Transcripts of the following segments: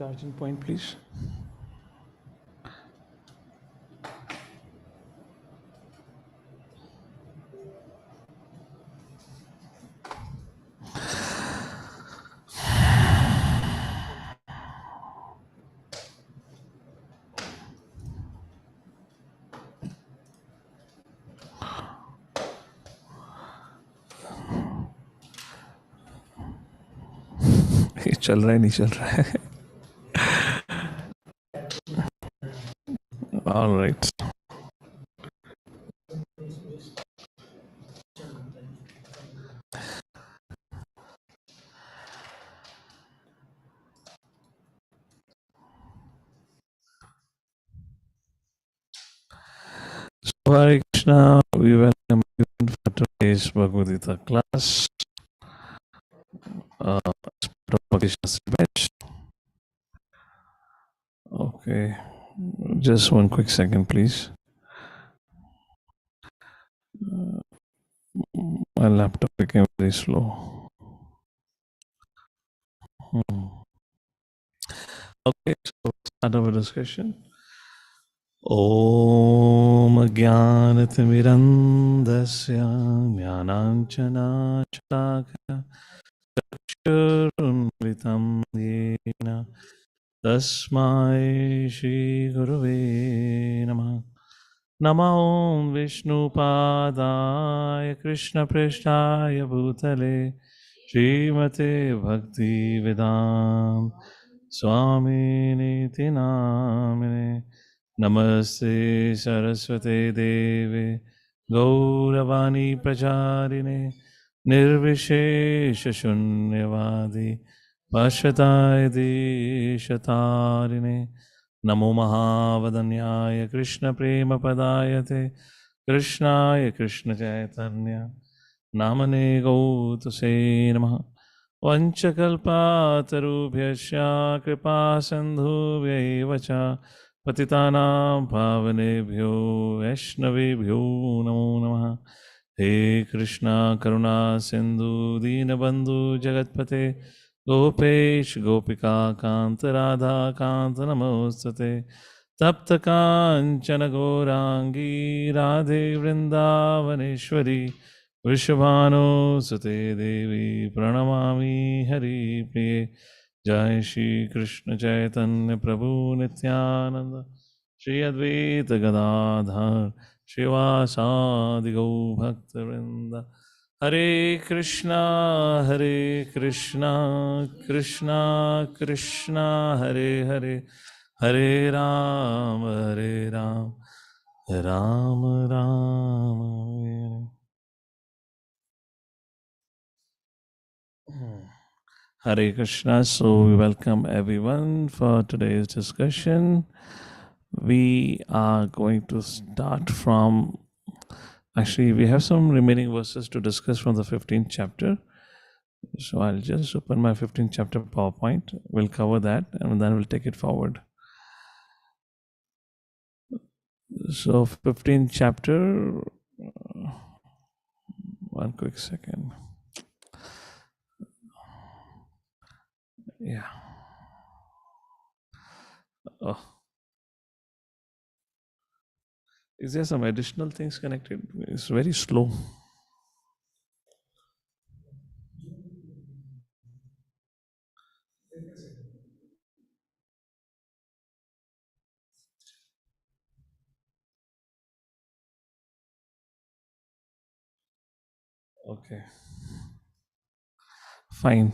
Charging point, please. ये चल रहा है नहीं चल रहा है. All right. So Hare Krishna, we welcome you for today's Bhagavad Gita class. Okay, just one quick second, please. My laptop became very slow. Okay, so start our discussion. Om Jnanatimirandasya Jnananjana Chakshurunmritam Yena Tasmai Shri Gurave Namah. Namo Vishnu Padaya Krishna Prishtaya Bhutale Srimate Bhakti Vedam Swami Niti Namine Namaste Saraswate Deve Gauravani Pracharine Nirvishesha Shunyavadi Pashyatai Deshatarine Namo Mahavadanyaya Krishna Prema Padayate Krishnaya Krishna Chaitanya Namane Gautase Namaha Vanchakalpatarubhyasya Kripa Sandhubhyaivacha Patitanam Pavanebhyo Vaishnavebhyo Namo Namaha He Krishna Karuna Sindhu Dinabandhu Jagatpate Gopesh Gopika Kanta Radha Kanta Namostate Tapta Kanchana Gourangi Radhe Vrindavaneshwari Vrishabhanu Sate Devi Pranamami Hari Priye Jai Shri Krishna Chaitanya Prabhu Nityananda Shri Advaita Gadadhar Shivasadi Gau Bhakta Vrinda Hare Krishna Krishna Krishna Hare Hare Hare Ram Ram Ram Hare Krishna. So we welcome everyone for today's discussion. We are going to start from, actually we have some remaining verses to discuss from the 15th chapter. So I'll just open my 15th chapter PowerPoint. We'll cover that and then we'll take it forward. So 15th chapter, one quick second. Yeah. Oh. Is there some additional things connected? It's very slow. Okay. Fine.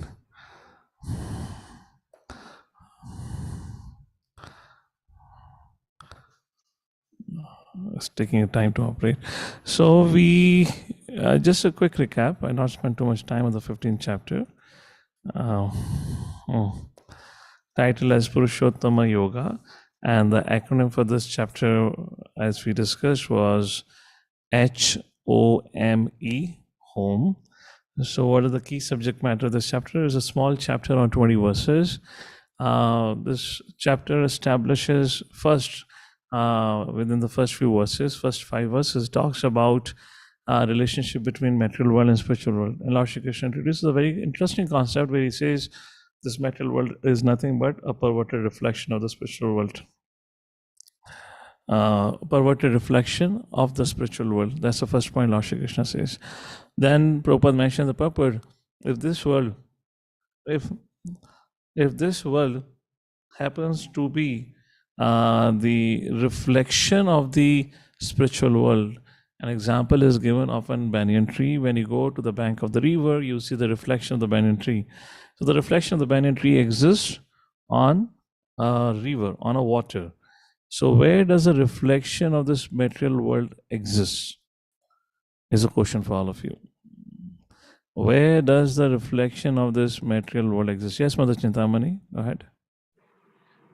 It's taking time to operate. So we, just a quick recap. I not spend too much time on the 15th chapter. Title as Purushottama Yoga, and the acronym for this chapter, as we discussed, was HOME, home. So what are the key subject matter of this chapter? Is a small chapter on 20 verses. This chapter establishes first, within the first few verses, first 5 verses, talks about relationship between material world and spiritual world. And Lord Shri Krishna introduces a very interesting concept where he says this material world is nothing but a perverted reflection of the spiritual world. Perverted reflection of the spiritual world. That's the first point Lord Shri Krishna says. Then Prabhupada mentioned the purport. If this world, if this world happens to be the reflection of the spiritual world, an example is given of a banyan tree. When you go to the bank of the river, you see the reflection of the banyan tree. So the reflection of the banyan tree exists on a river, on a water. So where does the reflection of this material world exist? Is a question for all of you. Where does the reflection of this material world exist? Yes, Mother Chintamani, go ahead.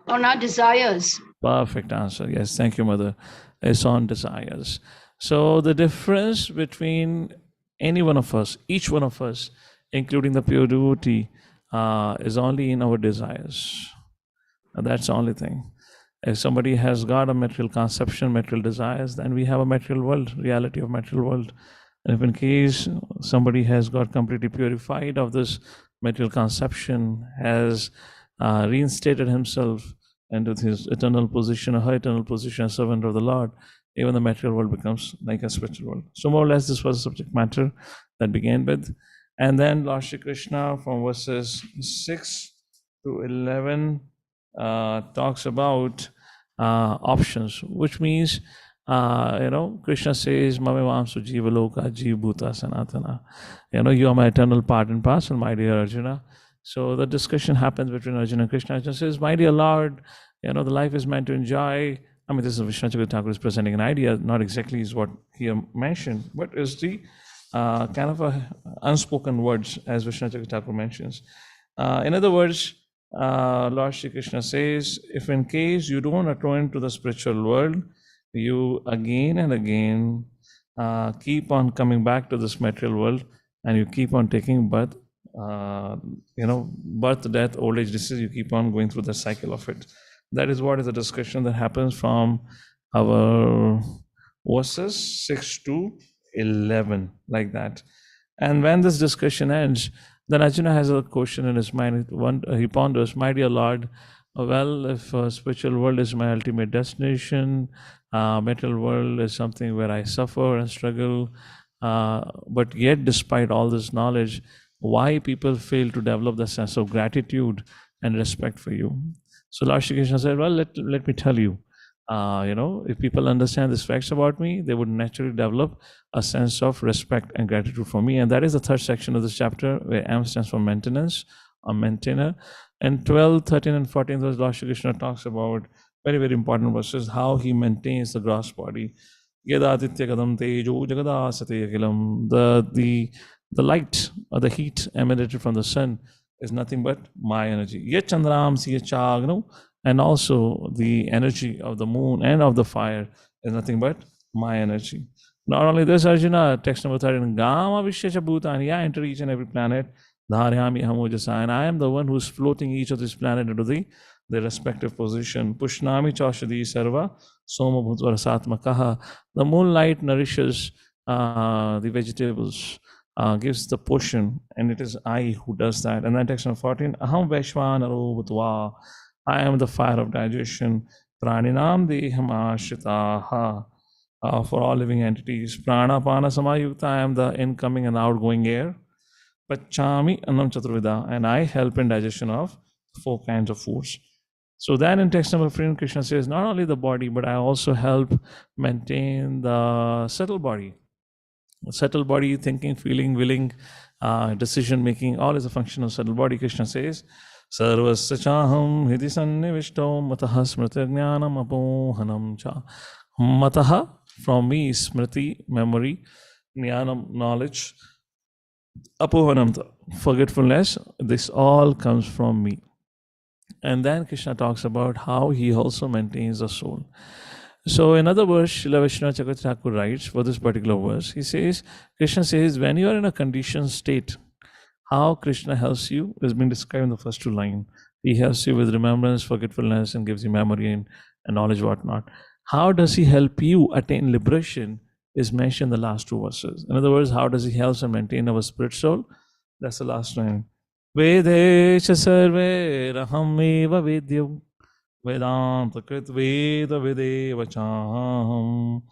On our desires. Perfect answer. Yes, thank you, Mother. It's on desires. So the difference between any one of us, each one of us, including the pure devotee, is only in our desires. And that's the only thing. If somebody has got a material conception, material desires, then we have a material world, reality of material world. And if in case somebody has got completely purified of this material conception, has reinstated himself into his eternal position, a high eternal position, a servant of the Lord, even the material world becomes like a spiritual world. So more or less this was the subject matter that began with. And then Lord Shri Krishna from verses 6 to 11 talks about options, which means, Krishna says, Mame Vamsu Jiva Loka Jiva Bhuta Sanatana. You are my eternal part and parcel, my dear Arjuna. So the discussion happens between Arjuna and Krishna. Arjuna says, my dear Lord, the life is meant to enjoy. I mean, this is Vishnu Thakur is presenting an idea, not exactly is what he mentioned, but is the kind of a unspoken words, as Vishnu Thakur mentions. In other words, Lord Shri Krishna says, if in case you don't attain to the spiritual world, you again and again keep on coming back to this material world, and you keep on taking birth, birth, death, old age, disease, you keep on going through the cycle of it. That is what is the discussion that happens from our verses 6 to 11, like that. And when this discussion ends, then Arjuna has a question in his mind. He ponders, my dear Lord, well, if spiritual world is my ultimate destination, material world is something where I suffer and struggle, but yet despite all this knowledge, why people fail to develop the sense of gratitude and respect for you? So Lord Shri Krishna said, well, let me tell you, if people understand these facts about me, they would naturally develop a sense of respect and gratitude for me. And that is the third section of this chapter, where M stands for maintenance, or maintainer. And 12, 13, and 14, those Lord Shri Krishna talks about very, very important verses, how he maintains the gross body. Yadaditya kadam tejo jagadasate akilam. The light or the heat emanated from the sun is nothing but my energy. Yet chandram siya chagno. And also the energy of the moon and of the fire is nothing but my energy. Not only this, Arjuna, text number 13, Gama Vishesha Bhutani, I enter each and every planet, Dharayami Hamojasa, and I am the one who's floating each of these planets into the respective position. Pushnami Chaushadi Sarva, Soma Bhutvarasatmakaha. The moonlight nourishes the vegetables, gives the portion, and it is I who does that. And then text number 14, Aham Vaishvanaro Bhutva. I am the fire of digestion. Praninam deham for all living entities. Prana pana samayukta. I am the incoming and outgoing air. Pachami annam chaturvida. And I help in digestion of 4 kinds of foods. So then in text number 15, Krishna says, not only the body, but I also help maintain the subtle body. Subtle body, thinking, feeling, willing, decision making, all is a function of subtle body. Krishna says, Sarvasya chaham hidi sannivishto mataha smriti jnanam apohanam cha. Mataha, from me, smriti, memory, jnanam, knowledge, apohanam, forgetfulness, this all comes from me. And then Krishna talks about how he also maintains the soul. So in other words, Srila Vishnu Thakur writes for this particular verse, he says, Krishna says, when you are in a conditioned state, how Krishna helps you is being described in the first 2 lines. He helps you with remembrance, forgetfulness, and gives you memory and knowledge, whatnot. How does he help you attain liberation is mentioned in the last 2 verses. In other words, how does he help and maintain our spirit soul? That's the last line. Vedesh sarvairaham vedyo Vedanta krit veda videva chaham.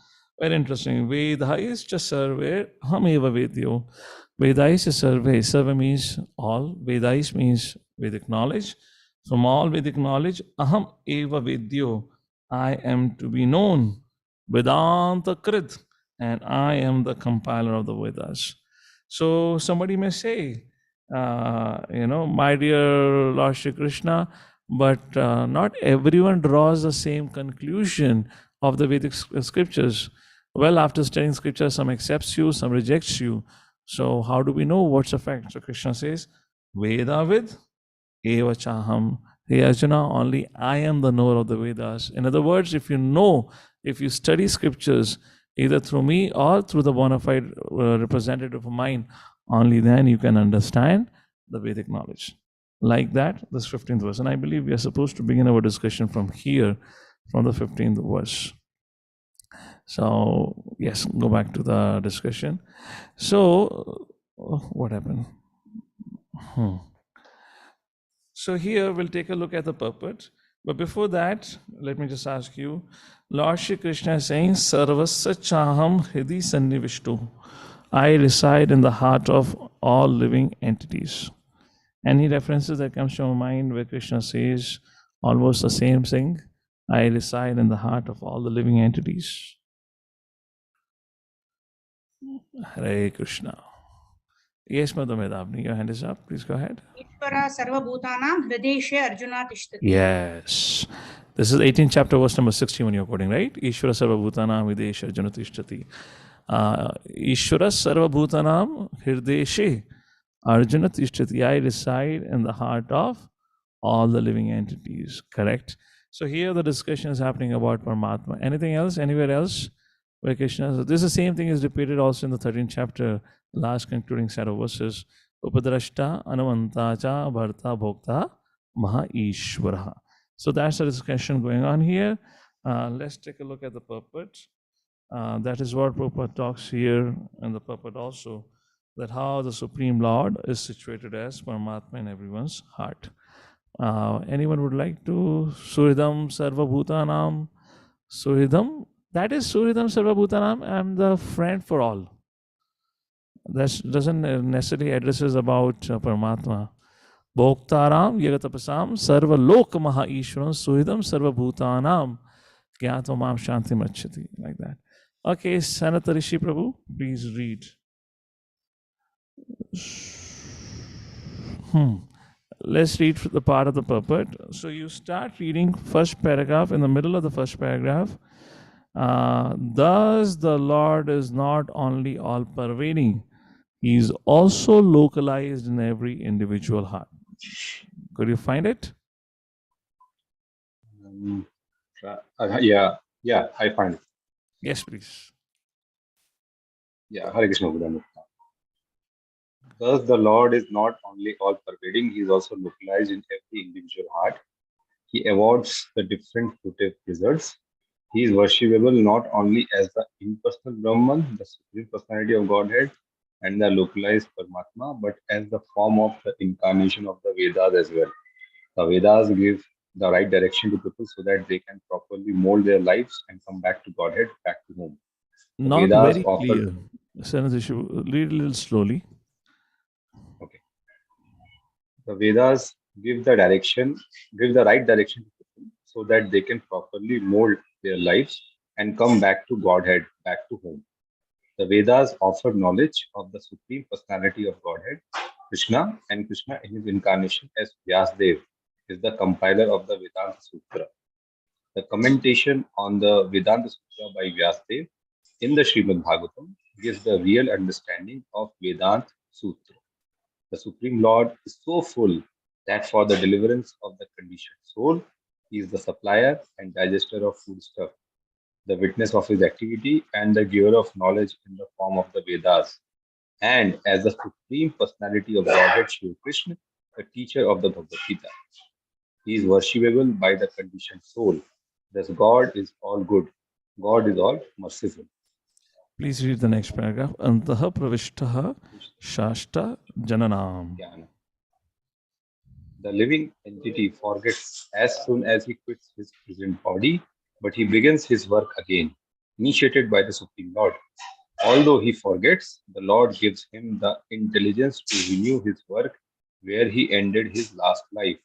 Very interesting. Vedais cha sarve hameva vedyo. Vedais cha sarve. Sarve means all. Vedais means Vedic knowledge. From all Vedic knowledge, aham eva vedyo. I am to be known. Vedanta krit. And I am the compiler of the Vedas. So somebody may say, my dear Lord Shri Krishna, but not everyone draws the same conclusion of the Vedic scriptures. Well, after studying scripture, some accepts you, some rejects you. So how do we know what's the fact? So Krishna says, Veda vid eva chaham. Hey Arjuna, only I am the knower of the Vedas. In other words, if you study scriptures, either through me or through the bona fide representative of mine, only then you can understand the Vedic knowledge. Like that, this 15th verse. And I believe we are supposed to begin our discussion from here, from the 15th verse. So, yes, go back to the discussion. So, what happened? So here we'll take a look at the purport. But before that, let me just ask you, Lord Shri Krishna is saying, Sarvasya Chaham Hidi Sannivishtu. I reside in the heart of all living entities. Any references that comes to your mind where Krishna says almost the same thing? I reside in the heart of all the living entities. Hare Krishna. Yes, Madam Medavni, your hand is up. Please go ahead. Ishvara sarvabhutanam hrideshe arjuna tishtati. Yes. This is 18th chapter, verse number 61 you're quoting, right? Ishvara sarvabhutanam hrideshe arjuna tishtati. Ishvara sarvabhutanam hrideshe arjuna tishtati. I reside in the heart of all the living entities. Correct? So here the discussion is happening about Paramatma. Anything else? Anywhere else? Where Krishna, so this is the same thing is repeated also in the 13th chapter, last concluding set of verses. Upadrashta, Anuvantacha, Bharta, Bhokta, Maha Ishvara. So that's the discussion going on here. Let's take a look at the purport. That is what Prabhupada talks here in the purport also, that how the Supreme Lord is situated as Paramatma in everyone's heart. Anyone would like to? Suridam Sarva Bhutanam. Suridam, that is Suridam Sarva Bhutanam. I'm the friend for all. That doesn't necessarily addresses about Paramatma. Bhoktaram Yagatapasam Sarva Lok Maha Ishwaram Suhidam Sarva Bhutanam Gyatvam Shanti Machati. Like that. Okay, Sanata Rishi Prabhu, please read. Let's read the part of the purport. So you start reading first paragraph. In the middle of the first paragraph, thus the Lord is not only all pervading, he is also localized in every individual heart. Could you find it? Yeah, I find it. Yes, please. Yeah, Hare Krishna Buddha. Thus, the Lord is not only all pervading, he is also localized in every individual heart. He awards the different fruitive results. He is worshipable not only as the impersonal Brahman, the Supreme Personality of Godhead, and the localized Paramatma, but as the form of the incarnation of the Vedas as well. The Vedas give the right direction to people so that they can properly mold their lives and come back to Godhead, back to home. The Not Vedas very offer. clear. Sanat, read a little slowly. Okay. The Vedas give the direction, give the right direction to people so that they can properly mold their lives and come back to Godhead, back to home. The Vedas offer knowledge of the Supreme Personality of Godhead, Krishna, and Krishna in his incarnation as Vyasdev is the compiler of the Vedanta Sutra. The commentation on the Vedanta Sutra by Vyasdev in the Srimad Bhagavatam gives the real understanding of Vedanta Sutra. The Supreme Lord is so full that for the deliverance of the conditioned soul, he is the supplier and digester of foodstuff, the witness of his activity, and the giver of knowledge in the form of the Vedas. And as the Supreme Personality of Godhead, Shri Krishna, the teacher of the Bhagavad Gita. He is worshipable by the conditioned soul. Thus, God is all good. God is all merciful. Please read the next paragraph. Antaha pravishtaha shashta jananam. The living entity forgets as soon as he quits his present body, but he begins his work again, initiated by the Supreme Lord. Although he forgets, the Lord gives him the intelligence to renew his work where he ended his last life.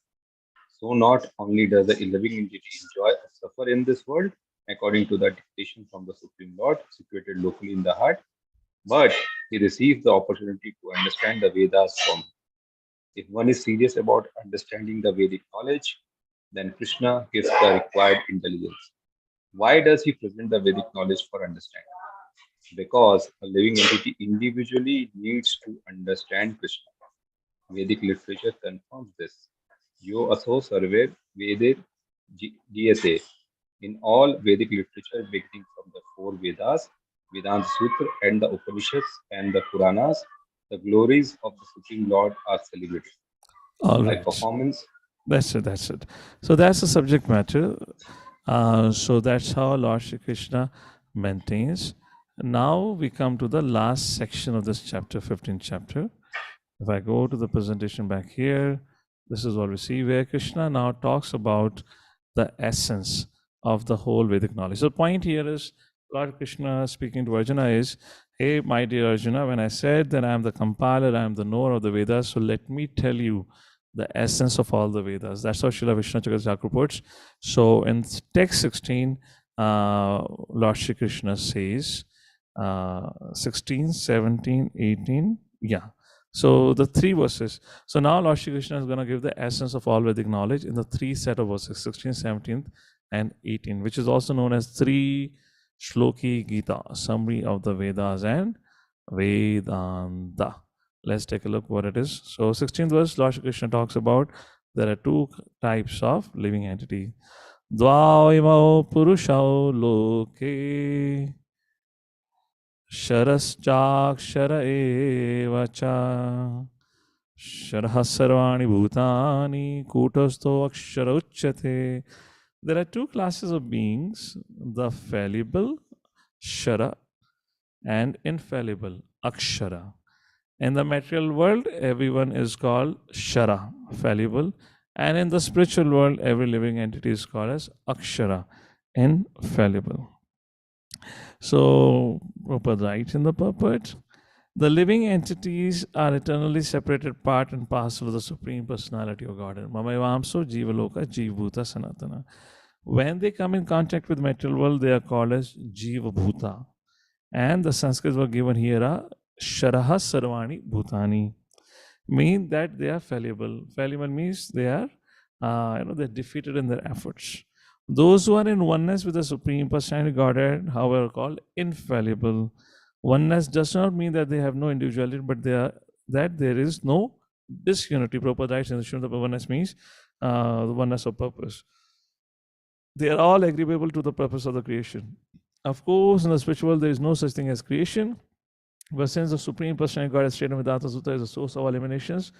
So not only does the living entity enjoy or suffer in this world, according to the dictation from the Supreme Lord, situated locally in the heart, but he receives the opportunity to understand the Vedas from him. If one is serious about understanding the Vedic knowledge, then Krishna gives the required intelligence. Why does he present the Vedic knowledge for understanding? Because a living entity individually needs to understand Krishna. Vedic literature confirms this. Yo aso sarve Vede diyate. In all Vedic literature, beginning from the four Vedas, Vedanta Sutra, and the Upanishads and the Puranas, the glories of the Supreme Lord are celebrated. All By right. performance, That's it. That's it. So that's the subject matter. So that's how Lord Shri Krishna maintains. Now we come to the last section of this chapter, 15th chapter. If I go to the presentation back here, this is what we see where Krishna now talks about the essence of the whole Vedic knowledge. So the point here is Lord Krishna speaking to Arjuna is, hey, my dear Arjuna, when I said that I am the compiler, I am the knower of the Vedas, so let me tell you the essence of all the Vedas. That's how Srila Vishnu Chakravarti puts. So in text 16, Lord Shri Krishna says, 16, 17, 18, yeah. So the three verses. So now Lord Shri Krishna is going to give the essence of all Vedic knowledge in the three set of verses, 16, 17, and 18, which is also known as Three-shloki Gita, summary of the Vedas and Vedanta. Let's take a look what it is. So 16th verse, Lord Shri Krishna talks about there are two types of living entity. Dvaimau purushau loke शरश्चाक्षर एव च शरः सर्वाणि भूतानि कूटस्थो अक्षर उच्यते. There are two classes of beings, the fallible Shara and infallible Akshara. In the material world, everyone is called Shara, fallible, and in the spiritual world, every living entity is called as Akshara, infallible. So, Prabhupada writes in the purport, the living entities are eternally separated part and parcel of the Supreme Personality of Godhead. Mamavamso Jivaloka Jivbhuta Sanatana. When they come in contact with material world, they are called as Jiva Bhuta. And the Sanskrits were given here are Sharaha Sarvani Bhutani. Mean that they are fallible. Fallible means they are, they're defeated in their efforts. Those who are in oneness with the Supreme Personality Godhead, however, are called infallible. Oneness does not mean that they have no individuality, but they are that there is no disunity. Prabhupada writes in the Srimad oneness means the oneness of purpose. They are all agreeable to the purpose of the creation. Of course, in the spiritual world, there is no such thing as creation. But since the Supreme Personality God has stated Vedanta Sutta is the source of all emanations,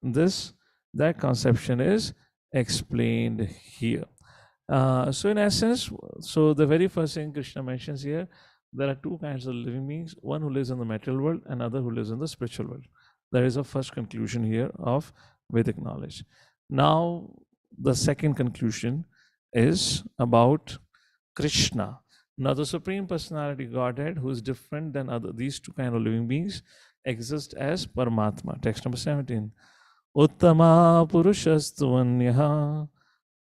that conception is explained here. So in essence, so the very first thing Krishna mentions here, there are two kinds of living beings, one who lives in the material world, and another who lives in the spiritual world. There is a first conclusion here of Vedic knowledge. Now, the second conclusion is about Krishna. Now, the Supreme Personality Godhead, who is different than these two kind of living beings, exists as Paramatma. Text number 17. Uttama Purushastvanyah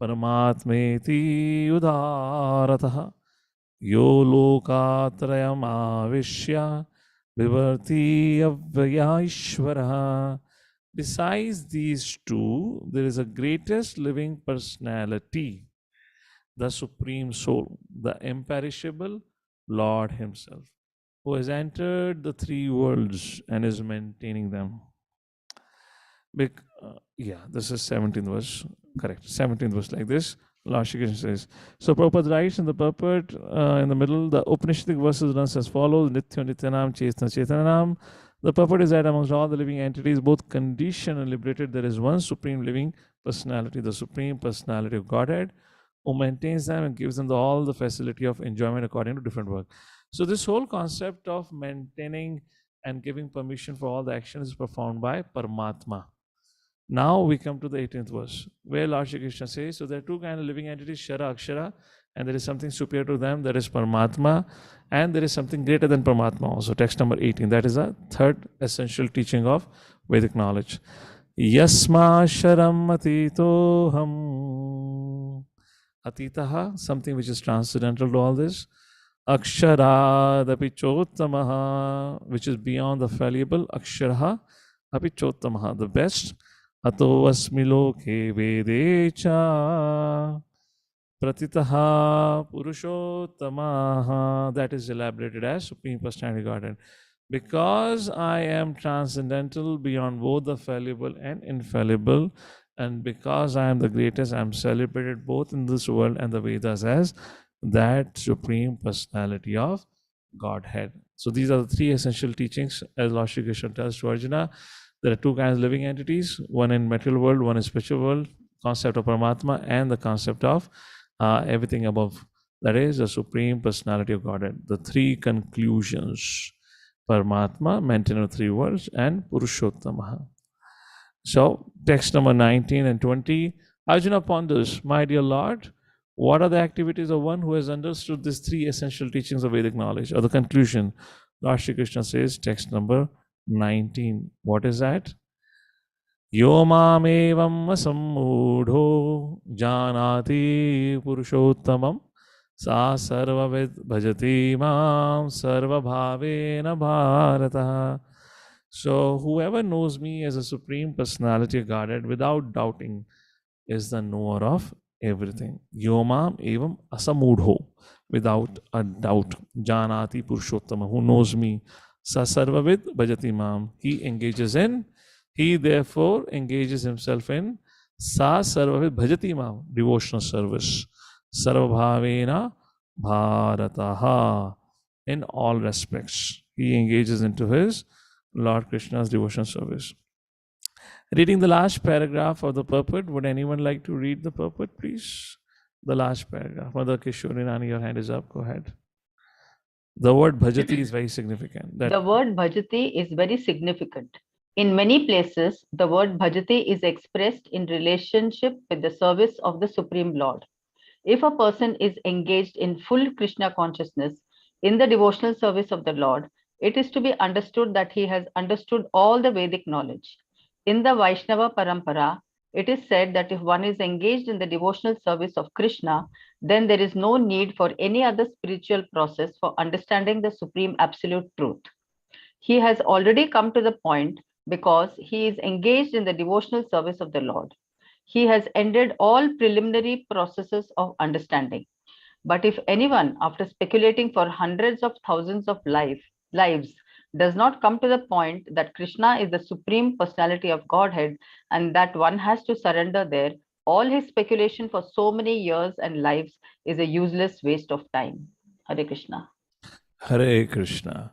Paramatmeti Udaratah Yo Lokatrayam Avishya Vivarti Avyayishvara. Besides these two, there is a greatest living personality, the Supreme Soul, the imperishable Lord Himself, who has entered the three worlds and is maintaining them. This is 17th verse, correct. 17th verse like this. Lord Shri Krishna says. So Prabhupada writes in the purport, in the middle, the Upanishadic verses runs as follows: Nitya Nityanam Chetana Chetanam. The purport is that amongst all the living entities, both conditioned and liberated, there is one supreme living personality, the Supreme Personality of Godhead, who maintains them and gives them all the facility of enjoyment according to different work. So this whole concept of maintaining and giving permission for all the actions is performed by Paramatma. Now we come to the 18th verse, where Lord Shri Krishna says, so there are two kinds of living entities, Shara, Akshara, and there is something superior to them, that is Paramatma, and there is something greater than Paramatma also. Text number 18. That is the third essential teaching of Vedic knowledge. Yasma sharam atitoham. Atitaha, something which is transcendental to all this. Akshara chottamaha, which is beyond the fallible. Akshara chottamaha, the best. Ato asmi loke vedecha pratitaha purushottamaha. That is elaborated as Supreme Personality Godhead. Because I am transcendental beyond both the fallible and infallible, and because I am the greatest, I am celebrated both in this world and the Vedas as that Supreme Personality of Godhead. So these are the three essential teachings, as Lord Shri Krishna tells to Arjuna. There are two kinds of living entities, one in material world, one in spiritual world, concept of Paramatma and the concept of everything above. That is the Supreme Personality of Godhead. The three conclusions. Paramatma, maintainer of three worlds, and Purushottamaha. So, text number 19 and 20. Arjuna ponders, my dear Lord, what are the activities of one who has understood these three essential teachings of Vedic knowledge? Or the conclusion, Lord Shri Krishna says, text number 19. What is that? Yo mam evam asammudho janati purushottamam sa sarvavid bhajati mam sarva bhavena bharata. So whoever knows me as a Supreme Personality of Godhead without doubting is the knower of everything. Yomam evam asamudho, without a doubt. Janati Purushottama, who knows me. Sa sarvavid bhajati mam, he engages in, he therefore engages himself in sa sarvavid bhajati mam, devotional service. Sarvabhavena bharataha, in all respects. He engages into his Lord Krishna's devotional service. Reading the last paragraph of the purport, would anyone like to read the purport, please? The last paragraph. Mother Kishori Nani, your hand is up. Go ahead. The word bhajati is very significant. The word bhajati is very significant. In many places, the word bhajati is expressed in relationship with the service of the Supreme Lord. If a person is engaged in full Krishna consciousness in the devotional service of the Lord, it is to be understood that he has understood all the Vedic knowledge. In the Vaishnava Parampara, it is said that if one is engaged in the devotional service of Krishna, then there is no need for any other spiritual process for understanding the supreme absolute truth. He has already come to the point because he is engaged in the devotional service of the Lord. He has ended all preliminary processes of understanding. But if anyone, after speculating for hundreds of thousands of lives, does not come to the point that Krishna is the Supreme Personality of Godhead and that one has to surrender there, all his speculation for so many years and lives is a useless waste of time. Hare Krishna. Hare Krishna.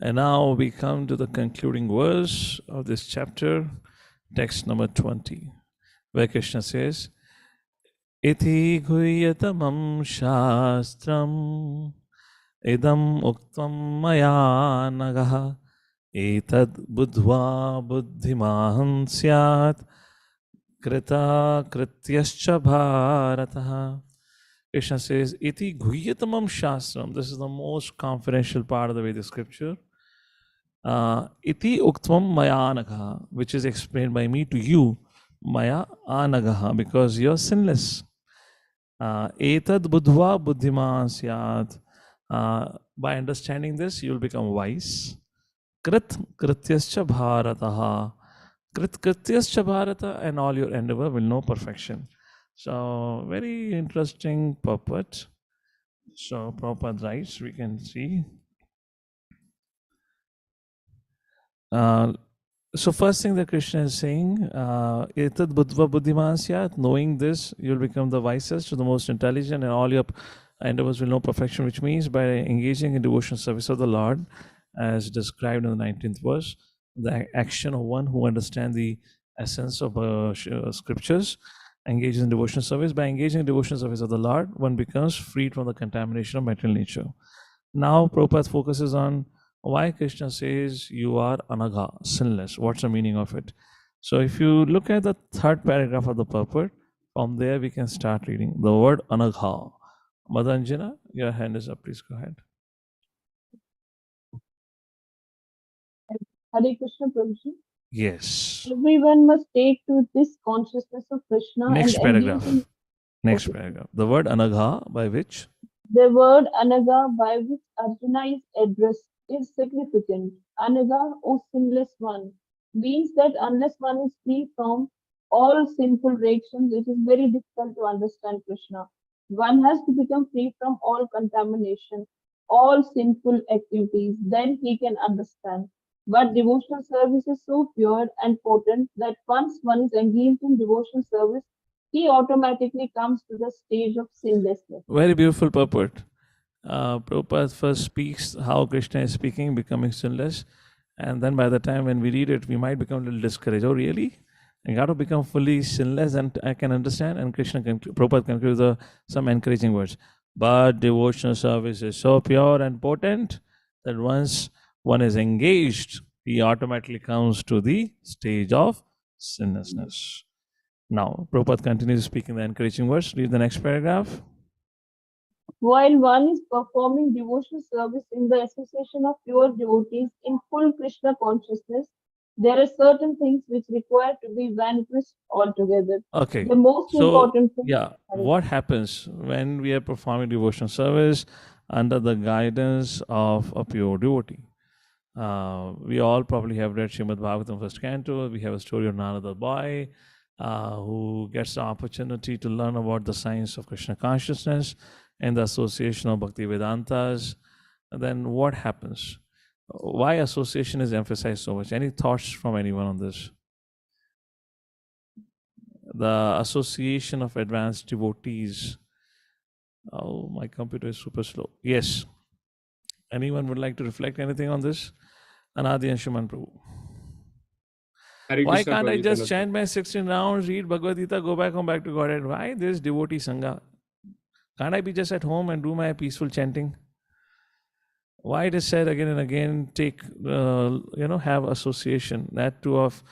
And now we come to the concluding verse of this chapter, text number 20, where Krishna says, Iti guhyatamam shastram idam uktam maya nagaha etad buddhva buddhimahan syat krita krityascha bharataha. Krishna says, Iti guhyatamam shastram. This is the most confidential part of the Vedic scripture. Iti uktvam maya anagaha, which is explained by me to you, maya anagaha, because you're sinless. Etad buddhva buddhiman syat. By understanding this, you will become wise. Krit krityascha bharataha. Krit krityascha bharata, and all your endeavor will know perfection. So, very interesting purport. So, Prabhupada writes, we can see. So first thing that Krishna is saying, etad buddhva buddhiman syat, knowing this, you'll become the wisest, the most intelligent, and all your endeavors will know perfection, which means by engaging in devotional service of the Lord, as described in the 19th verse, the action of one who understands the essence of scriptures, engages in devotional service. By engaging in devotional service of the Lord, one becomes freed from the contamination of material nature. Now, Prabhupada focuses on why Krishna says you are anagha, sinless. What's the meaning of it? So if you look at the third paragraph of the purport, from there we can start reading the word anagha. Madanjana, your hand is up. Please go ahead. Hare Krishna Prabhuji. Yes. Everyone must take to this consciousness of Krishna Next and paragraph. engage in Next okay. paragraph. The word anagha, by which? The word anaga by which Arjuna is addressed is significant. Anaga, O sinless one, means that unless one is free from all sinful reactions, it is very difficult to understand Krishna. One has to become free from all contamination, all sinful activities, then he can understand. But devotional service is so pure and potent that once one is engaged in devotional service, he automatically comes to the stage of sinlessness. Very beautiful purport. Prabhupada first speaks how Krishna is speaking, becoming sinless. And then by the time when we read it, we might become a little discouraged. Oh, really? I got to become fully sinless and I can understand. And Prabhupada concludes with some encouraging words. But devotional service is so pure and potent that once one is engaged, he automatically comes to the stage of sinlessness. Now, Prabhupada continues speaking the encouraging words. Read the next paragraph. While one is performing devotional service in the association of pure devotees in full Krishna consciousness, there are certain things which require to be vanquished altogether. Okay. The most important thing. Yeah, what happens when we are performing devotional service under the guidance of a pure devotee? We all probably have read Srimad Bhagavatam first canto. We have a story of Narada boy who gets the opportunity to learn about the science of Krishna consciousness and the association of Bhakti Vedantas. And then what happens? Why association is emphasized so much? Any thoughts from anyone on this? The association of advanced devotees. Oh, my computer is super slow. Yes. Anyone would like to reflect anything on this? Anadi and Shuman Prabhu. Why can't I just chant my 16 rounds, read Bhagavad Gita, go back home back to Godhead? Why this devotee sangha? Can't I be just at home and do my peaceful chanting? Why it is said again and again, take, have association, that too of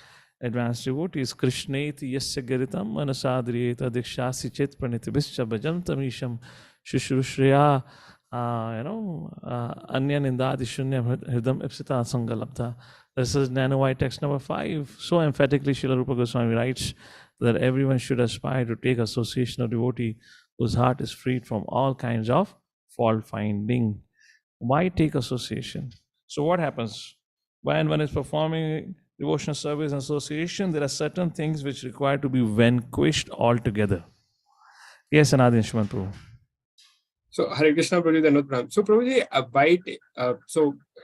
advanced devotees. Krishneti yasya garitam manasadriyeta dikshasi chit pranitibhischa bhajan tamisham shushrushriya, anya nindadi shunyam hridam ipsita sangalabdha. This is Nano White text number 5. So emphatically, Srila Rupa Goswami writes that everyone should aspire to take association of devotee whose heart is freed from all kinds of fault finding. Why take association? So what happens? When one is performing devotional service and association, there are certain things which require to be vanquished altogether. Yes, Anadi and Shuman Prabhu. So Hare Krishna Prabhuji. So Prabhuji,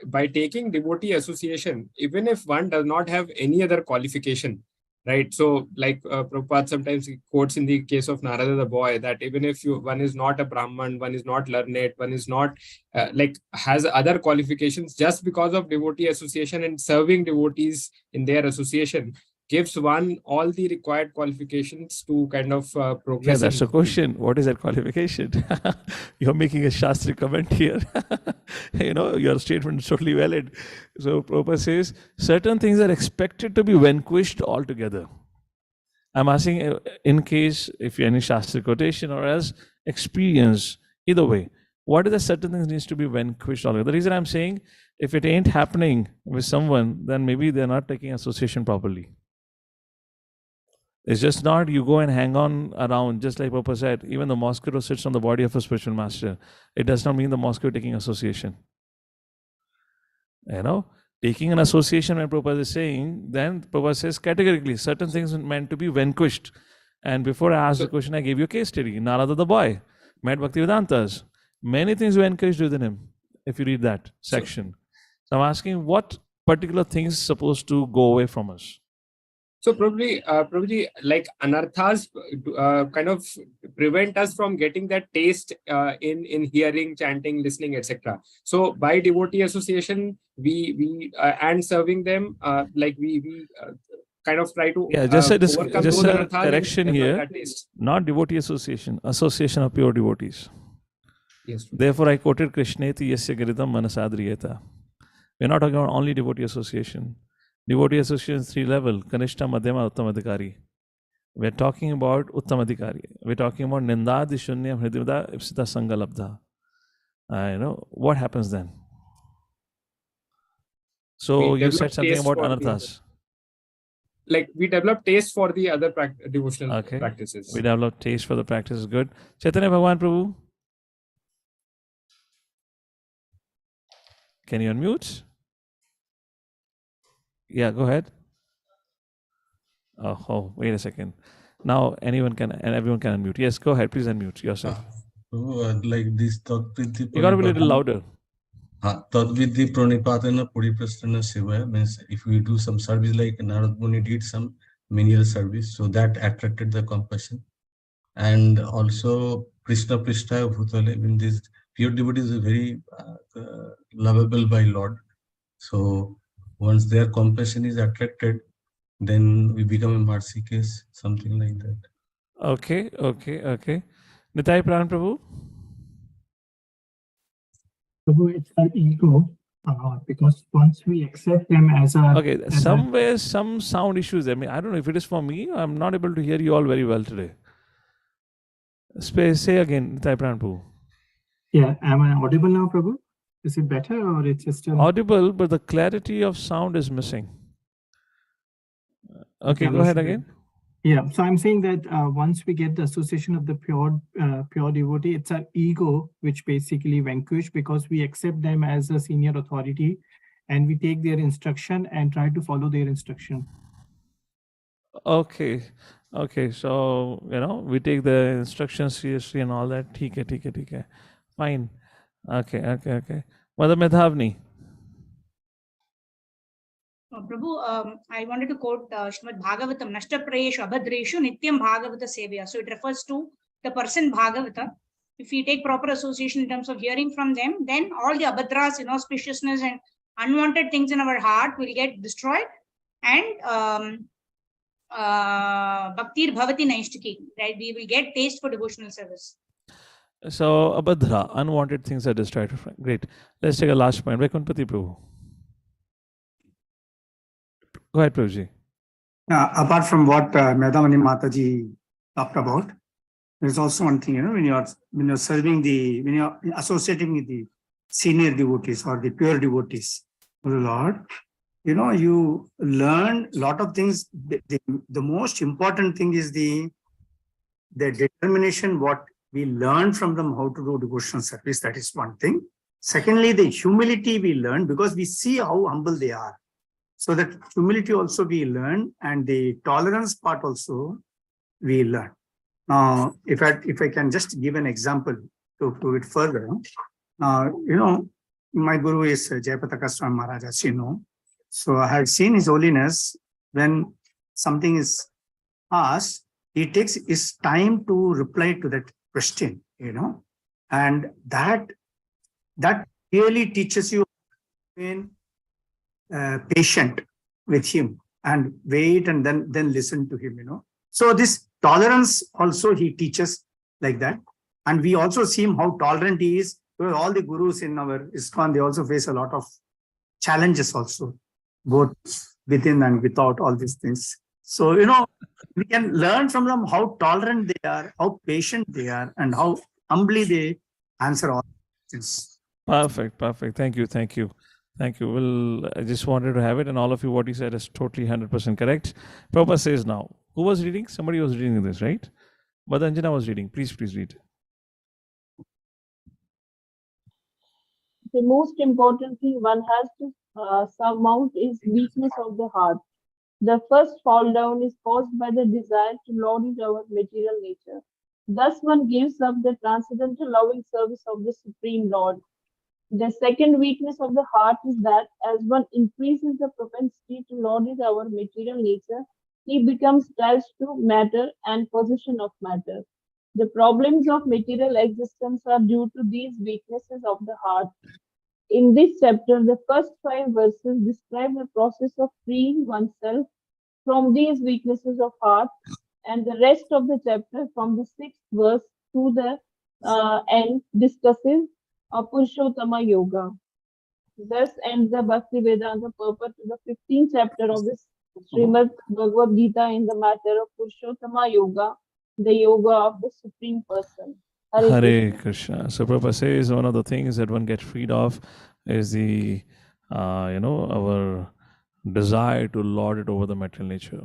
by taking devotee association, even if one does not have any other qualification, right? So like Prabhupada sometimes quotes in the case of Narada the boy that even if one is not a Brahman, one is not learned, one is not has other qualifications, just because of devotee association and serving devotees in their association gives one all the required qualifications to kind of progress. Yeah, that's the question. What is that qualification? You're making a Shastri comment here. Your statement is totally valid. So Prabhupada says, certain things are expected to be vanquished altogether. I'm asking in case if you any Shastri quotation or else experience, either way, what are the certain things needs to be vanquished altogether? The reason I'm saying, if it ain't happening with someone, then maybe they're not taking association properly. It's just not you go and hang on around, just like Papa said, even the mosquito sits on the body of a spiritual master. It does not mean the mosquito taking association. Taking an association when Prabhupada is saying, then Prabhupada says categorically, certain things are meant to be vanquished. And before I asked the question, I gave you a case study. Narada the boy, met Bhakti Vedantas. Many things were encouraged within him, if you read that section. So I'm asking, what particular things supposed to go away from us? So probably, like anarthas kind of prevent us from getting that taste in hearing, chanting, listening, etc. So by devotee association, we and serving them, we kind of try to just overcome a correction here. Not devotee association of pure devotees. Yes. Therefore, I quoted Krishneti yasya giridam manasadriyeta. We're not talking about only devotee association. Devotee association 3 level, Kanishta, Madhyama, Uttamadhikari. We're talking about Uttamadhikari. We're talking about Nindadi Shunyam Hridimada Ipsita Sangalabdha. What happens then? So We you said develop something taste about for the other. anarthas. Like we develop taste for the other devotional Okay. practices. We develop taste for the practice is good. Chaitanya Bhagwan Prabhu. Can you unmute? Yeah, go ahead. Oh, wait a second. Now anyone can and everyone can unmute. Yes, go ahead. Please unmute yourself. Like this Tatvidhi You got to be a little louder. Tatvidhi Pranipatana Puriprasthana Sevaya means if we do some service like Narad Muni did some menial service, so that attracted the compassion. And also Krishna Prishta Bhutale, I mean this pure devotees are very lovable by Lord. So once their compassion is attracted, then we become a mercy case, something like that. Okay. Nitai Pran Prabhu. Prabhu, it's our ego, because once we accept them as a Okay, somewhere some sound issues. I mean, I don't know if it is for me. I'm not able to hear you all very well today. Say again, Nitai Pran Prabhu. Yeah, am I audible now, Prabhu? Is it better or it's just Audible, but the clarity of sound is missing. Okay, go ahead again. Yeah, so I'm saying that once we get the association of the pure devotee, it's our ego which basically vanquish, because we accept them as a senior authority and we take their instruction and try to follow their instruction. Okay, so we take the instructions seriously and all that. ठीक है. Fine. Okay. Mother Medhavni. Prabhu, I wanted to quote Srimad Bhagavatam, Nashta Prayeshu Abhadreshu Nityam Bhagavata Sevya. So it refers to the person Bhagavata. If we take proper association in terms of hearing from them, then all the abhadras, inauspiciousness and unwanted things in our heart will get destroyed, and Bhaktir Bhavati Naishtiki, right? We will get taste for devotional service. So Abhadra, unwanted things are destroyed. Great. Let's take a last point. Vaikuntapati Prabhu. Go ahead, Prabhuji. Apart from what Madhavani Mataji talked about, there's also one thing, when you're serving when you're associating with the senior devotees or the pure devotees of the Lord, you learn a lot of things. The most important thing is the determination, what we learn from them, how to do devotional service. That is one thing. Secondly, the humility we learn, because we see how humble they are. So that humility also we learn, and the tolerance part also we learn. Now, if I can just give an example to prove it further. My guru is Jayapataka Swami Maharaj, as you know. So I have seen His Holiness, when something is asked, he takes his time to reply to that question, and that really teaches you being patient with him and wait and then listen to him, So this tolerance also he teaches like that. And we also see him how tolerant he is, because all the gurus in our ISKCON, they also face a lot of challenges also, both within and without all these things. So, we can learn from them how tolerant they are, how patient they are, and how humbly they answer all questions. Perfect. Thank you. Well, I just wanted to have it, and all of you, what you said is totally 100% correct. Prabhupada says now. Who was reading? Somebody was reading this, right? Madanjana was reading. Please read. The most important thing one has to surmount is weakness of the heart. The first fall down is caused by the desire to laud our material nature. Thus one gives up the transcendental loving service of the Supreme Lord. The second weakness of the heart is that as one increases the propensity to laud our material nature, he becomes attached to matter and possession of matter. The problems of material existence are due to these weaknesses of the heart. In this chapter, the first 5 verses describe the process of freeing oneself from these weaknesses of heart, and the rest of the chapter from the 6th verse to the end discusses Purushottama Yoga. Thus ends the Bhakti Vedanta purport to the 15th chapter of this Srimad Bhagavad Gita in the matter of Purushottama Yoga, the yoga of the Supreme Person. Hare Krishna. So Prabhupada says one of the things that one gets freed of is the, our desire to lord it over the material nature.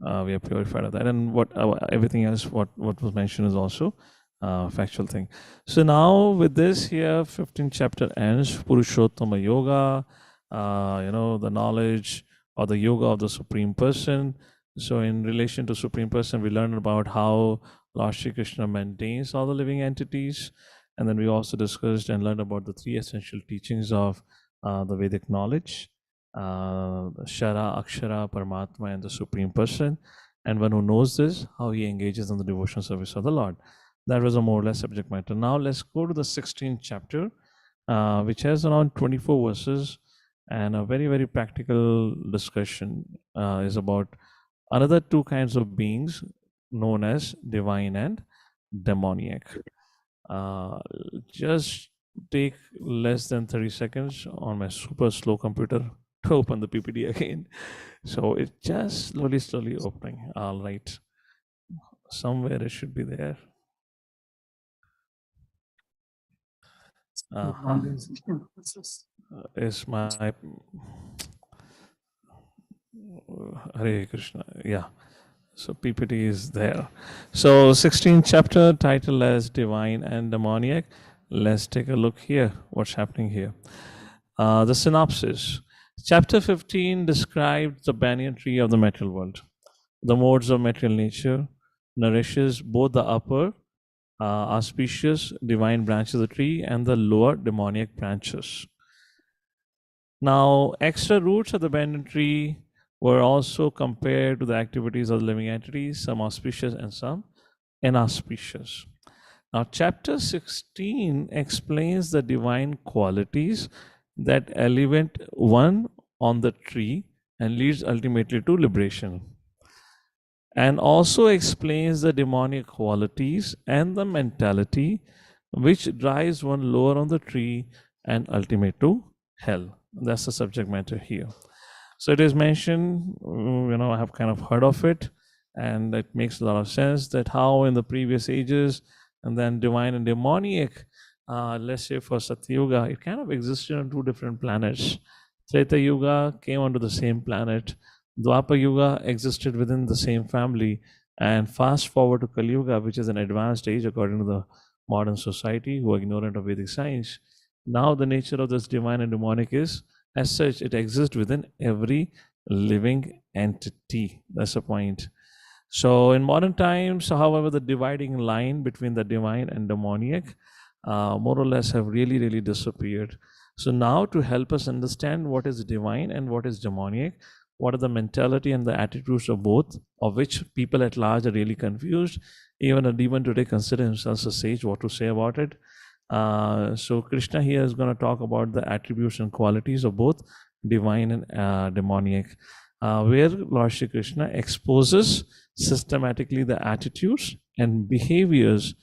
We are purified of that, and what everything else, what was mentioned is also factual thing. So now with this here, 15th chapter ends. Purushottama Yoga, the knowledge or the yoga of the Supreme Person. So in relation to Supreme Person, we learned about how Lord Shri Krishna maintains all the living entities, and then we also discussed and learned about the three essential teachings of the Vedic knowledge. Shara, Akshara, Paramatma, and the Supreme Person. And one who knows this, how he engages in the devotional service of the Lord. That was a more or less subject matter. Now let's go to the 16th chapter, which has around 24 verses, and a very, very practical discussion is about another two kinds of beings known as divine and demoniac. Just take less than 30 seconds on my super slow computer to open the PPT again. So it's just slowly opening. All right. Somewhere it should be there. Is my Hare Krishna. Yeah. So PPT is there. So 16th chapter, title as Divine and Demoniac. Let's take a look here. What's happening here? The synopsis. Chapter 15 describes the banyan tree of the material world. The modes of material nature nourishes both the upper auspicious divine branches of the tree and the lower demoniac branches. Now, extra roots of the banyan tree were also compared to the activities of the living entities, some auspicious and some inauspicious. Now, chapter 16 explains the divine qualities that elevate one on the tree and leads ultimately to liberation, and also explains the demonic qualities and the mentality which drives one lower on the tree and ultimate to hell. That's the subject matter here. So it is mentioned, I have kind of heard of it, and it makes a lot of sense that how in the previous ages, and then divine and demoniac, let's say for Satyuga, it kind of existed on two different planets. Treta Yuga came onto the same planet. Dwapar Yuga existed within the same family. And fast forward to Kali Yuga, which is an advanced age according to the modern society who are ignorant of Vedic science. Now the nature of this divine and demonic is, as such, it exists within every living entity. That's the point. So in modern times, however, the dividing line between the divine and demoniac more or less have really disappeared. So now to help us understand what is divine and what is demoniac, what are the mentality and the attitudes of both, of which people at large are really confused. Even a demon today consider himself a sage, what to say about it. So Krishna here is going to talk about the attributes and qualities of both divine and demoniac, where Lord Shri Krishna exposes systematically the attitudes and behaviors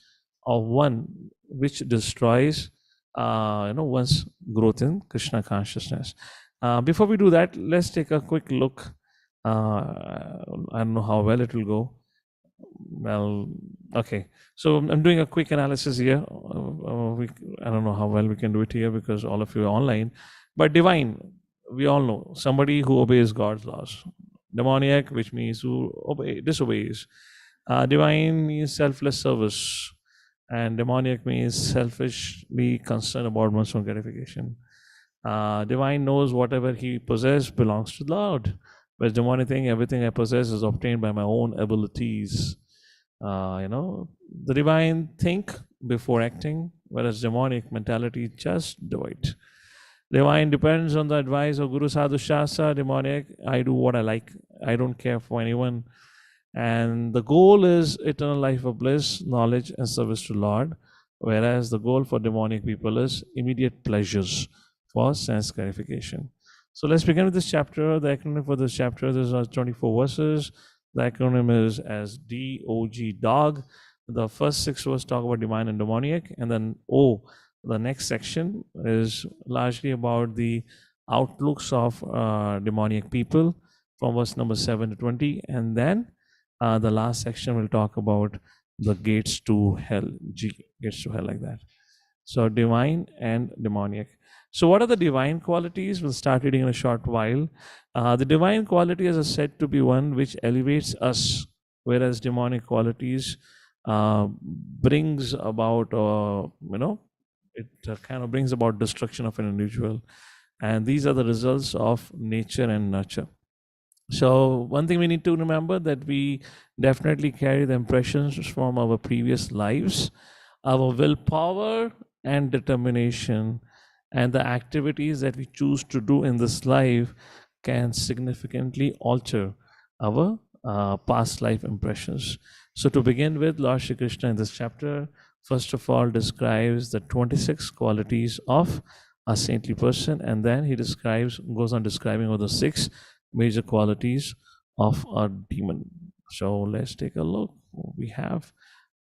of one which destroys one's growth in Krishna consciousness. Before we do that, let's take a quick look. I don't know how well it will go. Well, okay. So I'm doing a quick analysis here. I don't know how well we can do it here because all of you are online. But divine, we all know somebody who obeys God's laws. Demoniac, which means who disobeys. Divine means selfless service, and demoniac means selfishly concerned about one's own gratification. Divine knows whatever he possesses belongs to the Lord. Whereas demonic thing, everything I possess is obtained by my own abilities. The divine think before acting, whereas demonic mentality just do it. Divine depends on the advice of Guru Sadhu Shastra. Demoniac, I do what I like. I don't care for anyone. And the goal is eternal life of bliss, knowledge, and service to Lord. Whereas the goal for demonic people is immediate pleasures for sense gratification. So let's begin with this chapter. The acronym for this chapter, there's 24 verses. The acronym is as DOG, dog. The first 6 words talk about divine and demoniac, and then O, The next section is largely about the outlooks of demoniac people from verse number 7 to 20. And then the last section will talk about the gates to hell, gates to hell, like that. So divine and demoniac. So what are the divine qualities? We'll start reading in a short while. The divine quality is said to be one which elevates us, whereas demonic qualities brings about, it kind of brings about destruction of an individual. And these are the results of nature and nurture. So one thing we need to remember, that we definitely carry the impressions from our previous lives, our willpower and determination, and the activities that we choose to do in this life can significantly alter our past life impressions. So to begin with, Lord Shri Krishna in this chapter, first of all, describes the 26 qualities of a saintly person, and then he goes on describing all the 6 major qualities of a demon. So let's take a look. We have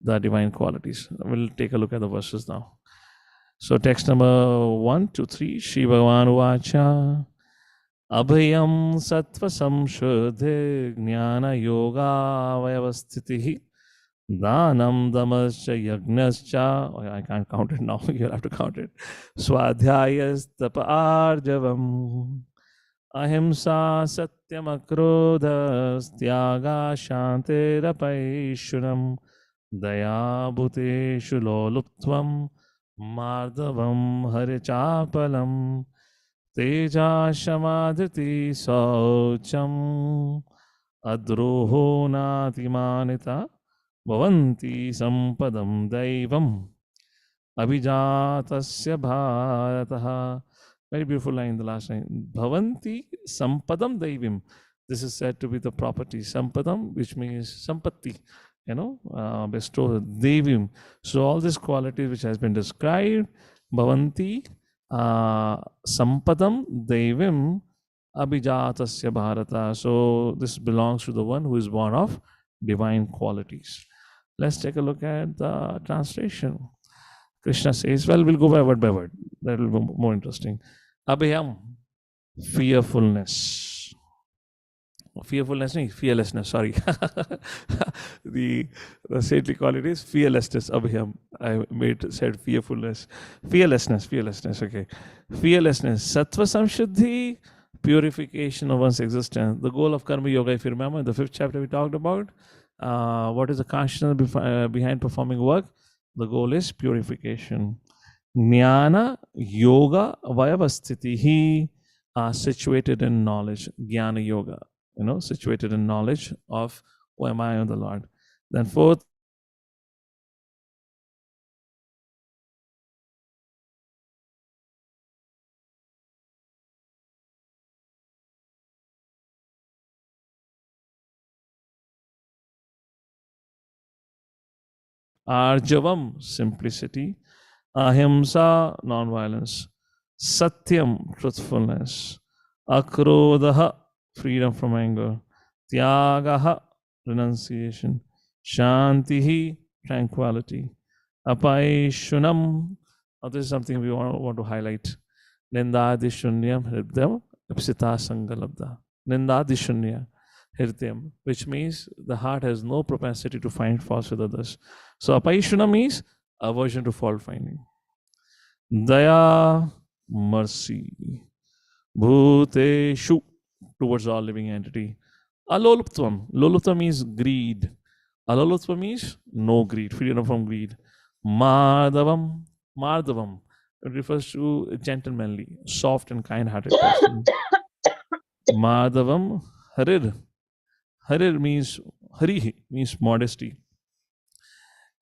the divine qualities. We'll take a look at the verses now. So text number 1 to 3, Shri Bhagavan Uvacha Abhayam Sattva Samshodhe Jnana Yoga Vayavasthitihi Danam Damascha Yagnascha. I can't count it now. You'll have to count it. Swadhyayas Tapa Arjavam Ahimsa Satyam Akrodhas Tyaga Shantirapayishunam Daya Bhuteshu Loluptvam Mardavam Harichapalam Teja Shamadriti Saucham Adroho Natimanita Bhavanti Sampadam Daivam Abhijatasya Bharataha. Very beautiful line, the last line. Bhavanti Sampadam Daivim. This is said to be the property. Sampadam, which means sampatti, bestow, Devim. So all these qualities which has been described, Bhavanti Sampadam Devim Abhijatasya Bharata. So this belongs to the one who is born of divine qualities. Let's take a look at the translation. Krishna says, well, we'll go by word. That will be more interesting. Abhayam, fearfulness. Fearlessness, sorry. the saintly quality is fearlessness, abhayam. I said fearfulness. Fearlessness, okay. Fearlessness, sattva samshuddhi, purification of one's existence. The goal of karma yoga, if you remember, in the 5th chapter we talked about, what is the consciousness behind performing work? The goal is purification. Jnana yoga vayavasthitihi, situated in knowledge. Jnana yoga, situated in knowledge of who am I on the Lord. Then 4th, Arjavam, simplicity. Ahimsa, non-violence. Satyam, truthfulness. Akrodha, freedom from anger. Tyagaha, renunciation. Shantihi, tranquility. Apaishunam, this is something we want to highlight. Nindadishunyam hridayam ipsita sangalabda. Nindadishunya hridayam, which means the heart has no propensity to find fault with others. So apaishuna means aversion to fault finding. Daya, mercy. Bhuteshu, towards all living entity. Aloluptvam. Loluptvam means greed. Aloluptvam means no greed, freedom from greed. Madhavam. Madhavam. It refers to gentlemanly, soft and kind-hearted person. Madhavam. Harir. Harir means, Hari means modesty.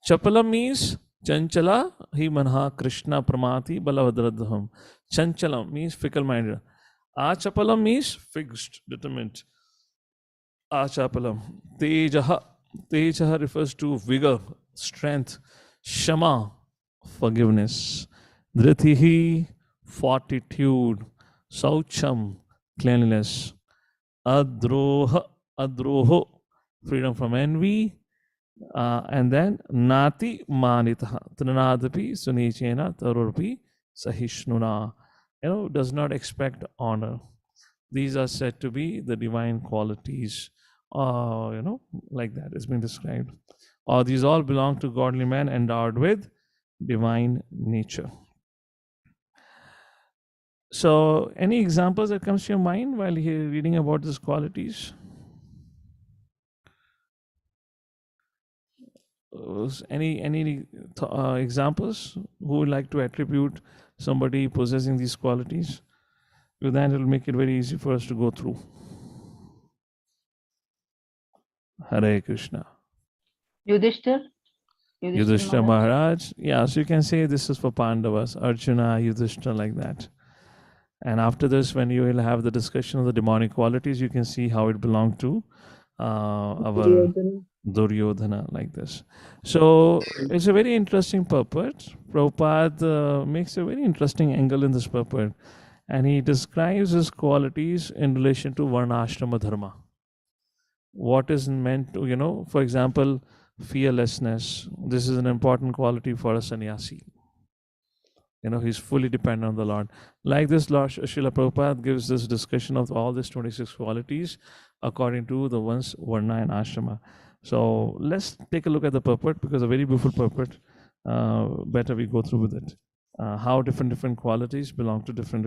Chapalam means Chanchala hi manha Krishna pramati balavadradham. Chanchalam means fickle-minded. Achapalam means fixed, determined. Achapalam. Tejaha. Tejaha refers to vigor, strength. Shama, forgiveness. Dhritihi, fortitude. Saucham, cleanliness. Adroha, adroho, freedom from envy. And then Nati Manitaha, Trinadapi Sunichena Tarurpi Sahishnuna, does not expect honor. These are said to be the divine qualities, like that is being described. Or these all belong to godly man endowed with divine nature. So, any examples that comes to your mind while you're reading about these qualities? Any examples who would like to attribute somebody possessing these qualities? Because then it will make it very easy for us to go through. Hare Krishna. Yudhishthir? Yudhishthira Maharaj. Yeah, so you can say this is for Pandavas, Arjuna, Yudhishthira, like that. And after this, when you will have the discussion of the demonic qualities, you can see how it belonged to our Duryodhana, like this. So it's a very interesting purport. Prabhupada makes a very interesting angle in this purport. And he describes his qualities in relation to Varnashrama Dharma. What is meant to, for example, fearlessness. This is an important quality for a sannyasi. He's fully dependent on the Lord. Like this, Lord Srila Prabhupada gives this discussion of all these 26 qualities according to the ones Varna and Ashrama. So let's take a look at the purport, because a very beautiful purport. Better we go through with it. How different qualities belong to different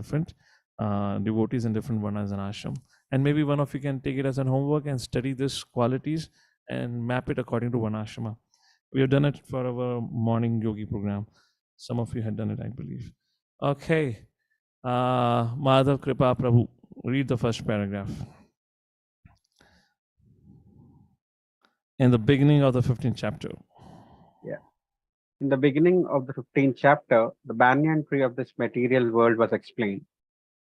devotees in different Varnas and Ashram. And maybe one of you can take it as an homework and study these qualities and map it according to Varnashrama. We have done it for our morning yogi program. Some of you had done it, I believe. Okay. Madhav Kripa Prabhu, read the first paragraph. In the beginning of the 15th chapter. Yeah. In the beginning of the 15th chapter, the banyan tree of this material world was explained.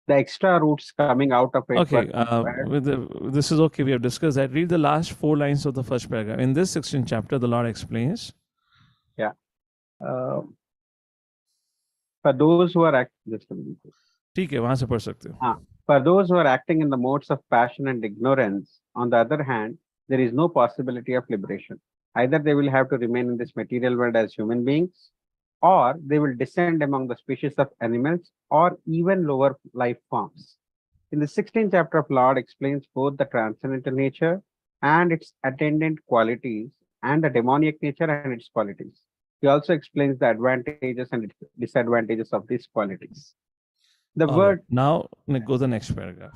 The extra roots coming out of it. Okay, this is okay. We have discussed that. Read the last 4 lines of the first paragraph. In this 16th chapter, the Lord explains. Yeah. For those who are acting, for those who are acting in the modes of passion and ignorance, on the other hand, there is no possibility of liberation. Either they will have to remain in this material world as human beings, or they will descend among the species of animals or even lower life forms. In the 16th chapter of Lord explains both the transcendental nature and its attendant qualities, and the demoniac nature and its qualities. He also explains the advantages and disadvantages of these qualities. The word now go to the next paragraph.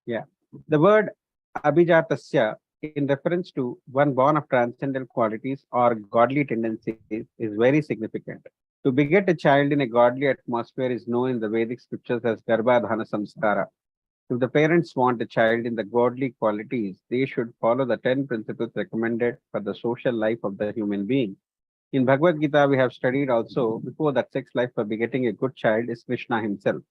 Yeah, the word abhijatasya, in reference to one born of transcendental qualities or godly tendencies, is very significant. To beget a child in a godly atmosphere is known in the Vedic scriptures as Garbhadhana Samskara. If the parents want a child in the godly qualities, they should follow the 10 principles recommended for the social life of the human being. In Bhagavad Gita, we have studied also before that sex life for begetting a good child is Krishna himself.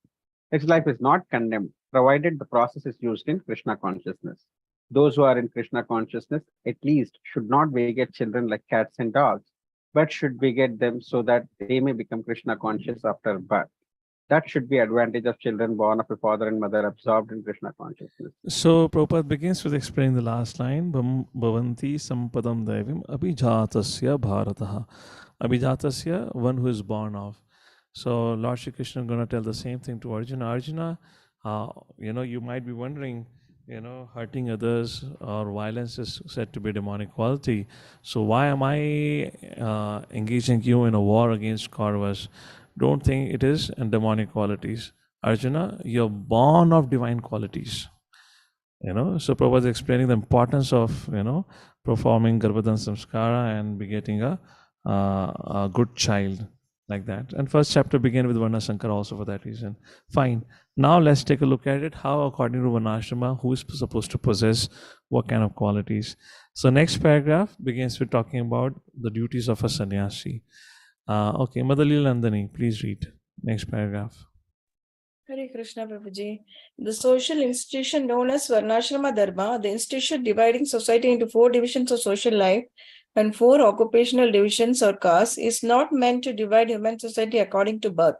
Sex life is not condemned, provided the process is used in Krishna consciousness. Those who are in Krishna consciousness at least should not beget children like cats and dogs, but should beget them so that they may become Krishna conscious after birth. That should be advantage of children born of a father and mother absorbed in Krishna consciousness. So Prabhupada begins with explaining the last line, Bhavanti Sampadam Devim Abhijatasya Bharataha. Abhijatasya, one who is born of. So Lord Shri Krishna is going to tell the same thing to Arjuna. Arjuna, you might be wondering, hurting others or violence is said to be a demonic quality. So why am I engaging you in a war against Kauravas? Don't think it is in demonic qualities. Arjuna, you're born of divine qualities. So Prabhupada is explaining the importance of, performing Garbhadan Samskara and begetting a good child, like that. And first chapter began with Varna Sankara also for that reason. Fine. Now let's take a look at it. How, according to Varnashrama, who is supposed to possess what kind of qualities? So next paragraph begins with talking about the duties of a sannyasi. Okay, Madhali Landani, please read next paragraph. Hare Krishna Prabhuji. The social institution known as Varnashrama Dharma, the institution dividing society into 4 divisions of social life and 4 occupational divisions or castes, is not meant to divide human society according to birth.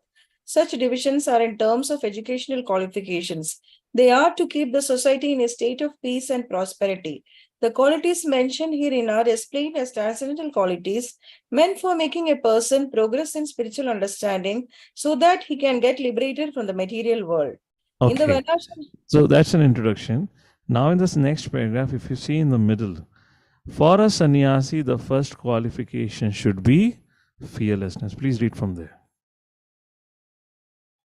Such divisions are in terms of educational qualifications. They are to keep the society in a state of peace and prosperity. The qualities mentioned herein are explained as transcendental qualities meant for making a person progress in spiritual understanding so that he can get liberated from the material world. In the Okay. Varnashram, So that's an introduction. Now, in this next paragraph, if you see in the middle, for a sannyasi, the first qualification should be fearlessness. Please read from there.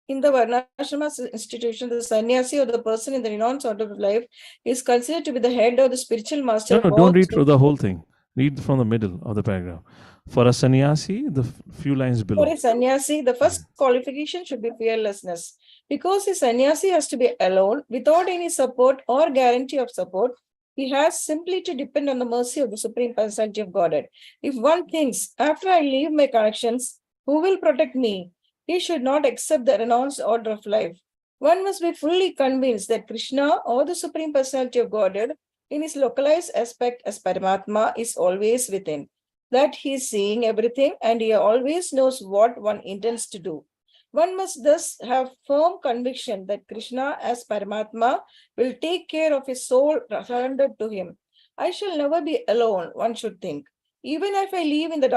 in the Varnashrama institution, the sannyasi or the person in the renounced order of life is considered to be the head or the spiritual master No, of no, all. don't read through the whole thing. Read from the middle of the paragraph. For a sannyasi, the few lines For below. a sannyasi, the first qualification should be fearlessness. Because a sannyasi has to be alone, without any support or guarantee of support, he has simply to depend on the mercy of the Supreme Personality of Godhead. If one thinks, after I leave my connections, who will protect me? He should not accept the renounced order of life. One must be fully convinced that Krishna or the Supreme Personality of Godhead, in his localized aspect as Paramatma, is always within, that he is seeing everything and he always knows what one intends to do. One must thus have firm conviction that Krishna as Paramatma will take care of his soul surrendered to him. I shall never be alone, one should think. Even if I live in the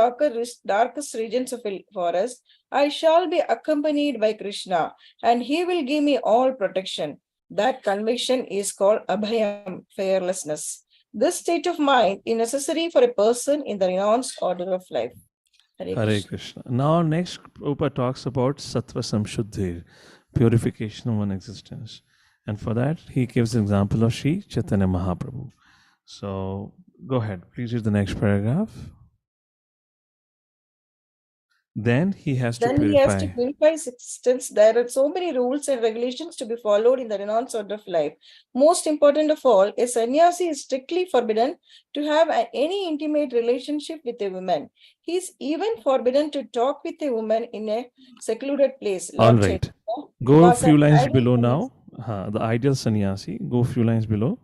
darkest regions of a forest, I shall be accompanied by Krishna and he will give me all protection. That conviction is called abhayam, fearlessness. This state of mind is necessary for a person in the renounced order of life. Hare Hare Krishna. Krishna. Now, next, Prabhupada talks about sattva samshuddhi, purification of one existence. And for that, he gives the example of Sri Chaitanya Mahaprabhu. So, go ahead. Please read the next paragraph. Then he has to purify. His existence. There are so many rules and regulations to be followed in the renounced order of life. Most important of all, a sannyasi is strictly forbidden to have any intimate relationship with a woman. He is even forbidden to talk with a woman in a secluded place. All Lord right. Chaitanya Go a was an few lines ideal below sannyasi. now. The ideal sannyasi. Go a few lines below.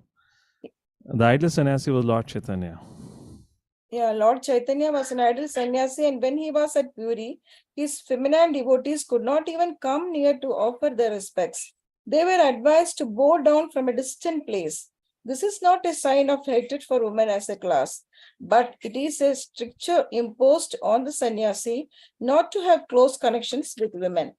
The ideal sannyasi was Lord Chaitanya. Yeah, Lord Chaitanya was an idle sannyasi, and when he was at Puri, his feminine devotees could not even come near to offer their respects. They were advised to bow down from a distant place. This is not a sign of hatred for women as a class, but it is a stricture imposed on the sannyasi not to have close connections with women.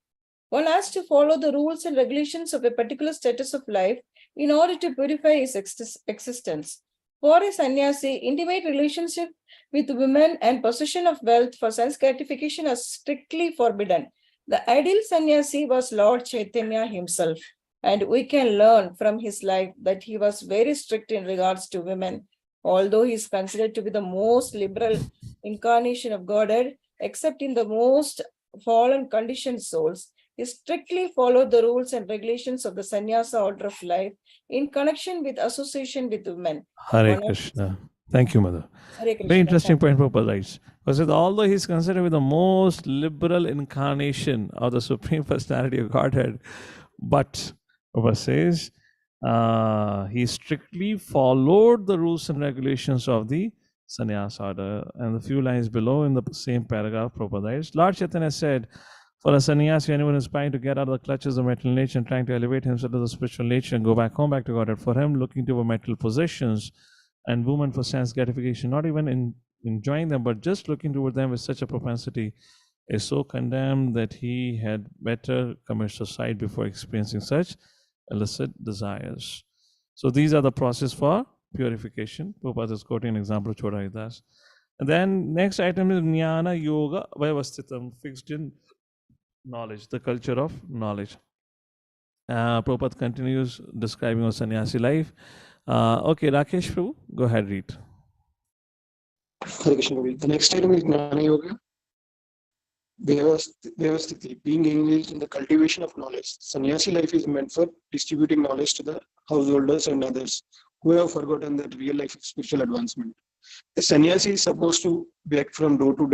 One has to follow the rules and regulations of a particular status of life in order to purify his existence. For a sannyasi, intimate relationship with women and possession of wealth for sense gratification are strictly forbidden. The ideal sannyasi was Lord Chaitanya himself, and we can learn from his life that he was very strict in regards to women. Although he is considered to be the most liberal incarnation of Godhead, except in the most fallen conditioned souls, he strictly followed the rules and regulations of the sannyasa order of life in connection with association with women. Hare Krishna. Thank you, Mother. Hare Krishna. Very interesting point Prabhupada writes. Because although he's considered to be the most liberal incarnation of the Supreme Personality of Godhead, but Prabhupada says he strictly followed the rules and regulations of the sannyas order. And the few lines below in the same paragraph, Prabhupada writes, Lord Chaitanya said, for a sannyasi, anyone aspiring to get out of the clutches of material nature and trying to elevate himself to the spiritual nature and go back home, back to Godhead, for him, looking to material possessions and women for sense gratification, not even in enjoying them, but just looking toward them with such a propensity, is so condemned that he had better commit suicide before experiencing such illicit desires. So these are the process for purification. Prabhupada is quoting an example of Chodaidas. And then next item is Jnana Yoga Vyavasthitam, fixed in knowledge, the culture of knowledge. Prabhupada continues describing our sannyasi life. Okay, Rakesh Prabhu, go ahead, read. Hare Krishna. The next item is Jnana Yoga. Vyavasthiti, being engaged in the cultivation of knowledge. Sannyasi life is meant for distributing knowledge to the householders and others who have forgotten that real life spiritual advancement. A sannyasi is supposed to beg from door to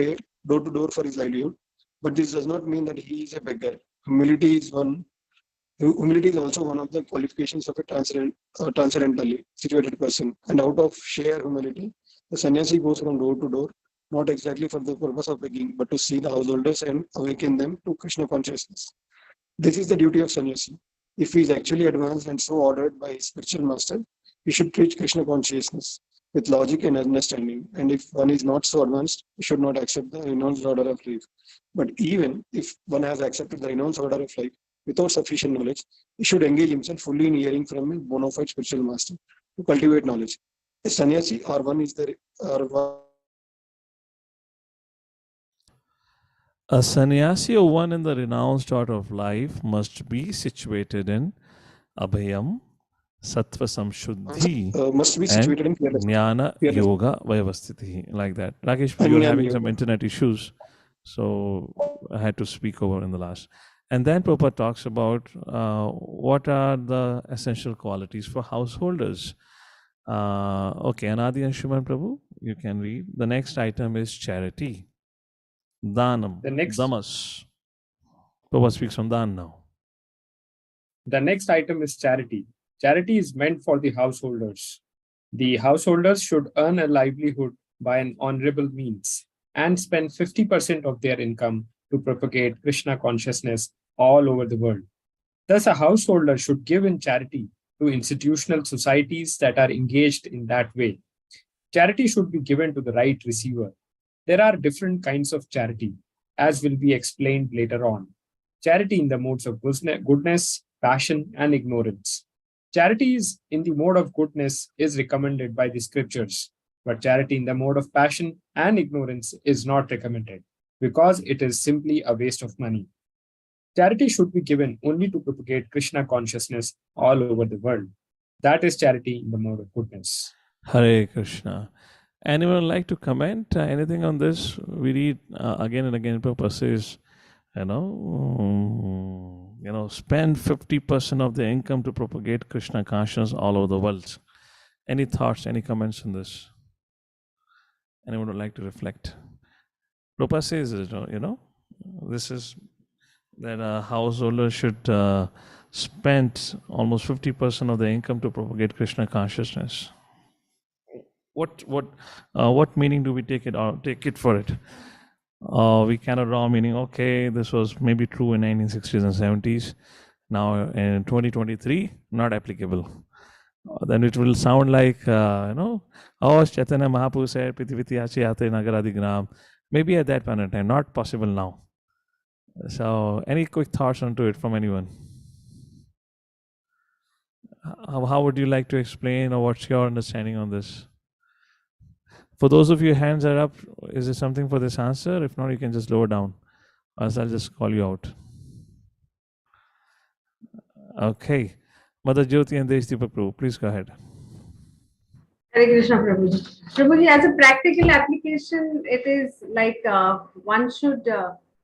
door for his livelihood, but this does not mean that he is a beggar. Humility is also one of the qualifications of a transcendentally situated person. And out of sheer humility, the sannyasi goes from door to door, not exactly for the purpose of begging, but to see the householders and awaken them to Krishna consciousness. This is the duty of sannyasi. If he is actually advanced and so ordered by his spiritual master, he should preach Krishna consciousness. with logic and understanding. And if one is not so advanced, he should not accept the renounced order of life. But even if one has accepted the renounced order of life without sufficient knowledge, he should engage himself fully in hearing from a bona fide spiritual master to cultivate knowledge. A sannyasi or one is the or one. A sannyasi or one in the renounced order of life must be situated in abhayam, sattva samshuddhi, Must be and situated in fearless. jnana Fearless. yoga vayavastiti, like that. Rakesh, you were Jnana having yoga. some internet issues, so I had to speak over in the last. And then Prabhupada talks about what are the essential qualities for householders. Okay, Anadi and Shuman Prabhu, you can read. The next item is charity. Danam, The next damas. Prabhupada speaks on Dan now. The next item is charity. Charity is meant for the householders. The householders should earn a livelihood by an honorable means and spend 50% of their income to propagate Krishna consciousness all over the world. Thus, a householder should give in charity to institutional societies that are engaged in that way. Charity should be given to the right receiver. There are different kinds of charity, as will be explained later on. Charity in the modes of goodness, passion, and ignorance. Charity is in the mode of goodness is recommended by the scriptures, but charity in the mode of passion and ignorance is not recommended because it is simply a waste of money. Charity should be given only to propagate Krishna consciousness all over the world. That is charity in the mode of goodness. Hare Krishna. Anyone like to comment anything on this? We read again and again. Prabhupada says, spend 50% of the income to propagate Krishna consciousness all over the world. Any thoughts? Any comments on this? Anyone would like to reflect? Prabhupada says, this is that a householder should spend almost 50% of the income to propagate Krishna consciousness. What meaning do we take it for it? We cannot draw meaning. Okay, this was maybe true in 1960s and 70s. Now in 2023, not applicable. Then it will sound like oh, Chaitanya Mahaprabhu said Prithiviti Achi Ate Nagaradi Gram. Maybe at that point in time, not possible now. So, any quick thoughts onto it from anyone? How would you like to explain, or what's your understanding on this? For those of you hands are up, is there something for this answer? If not, you can just lower down, or else I'll just call you out. Okay. Mother Jyoti and Deshdeepak Prabhu, please go ahead. Hare Krishna Prabhuji. Prabhuji, as a practical application, it is like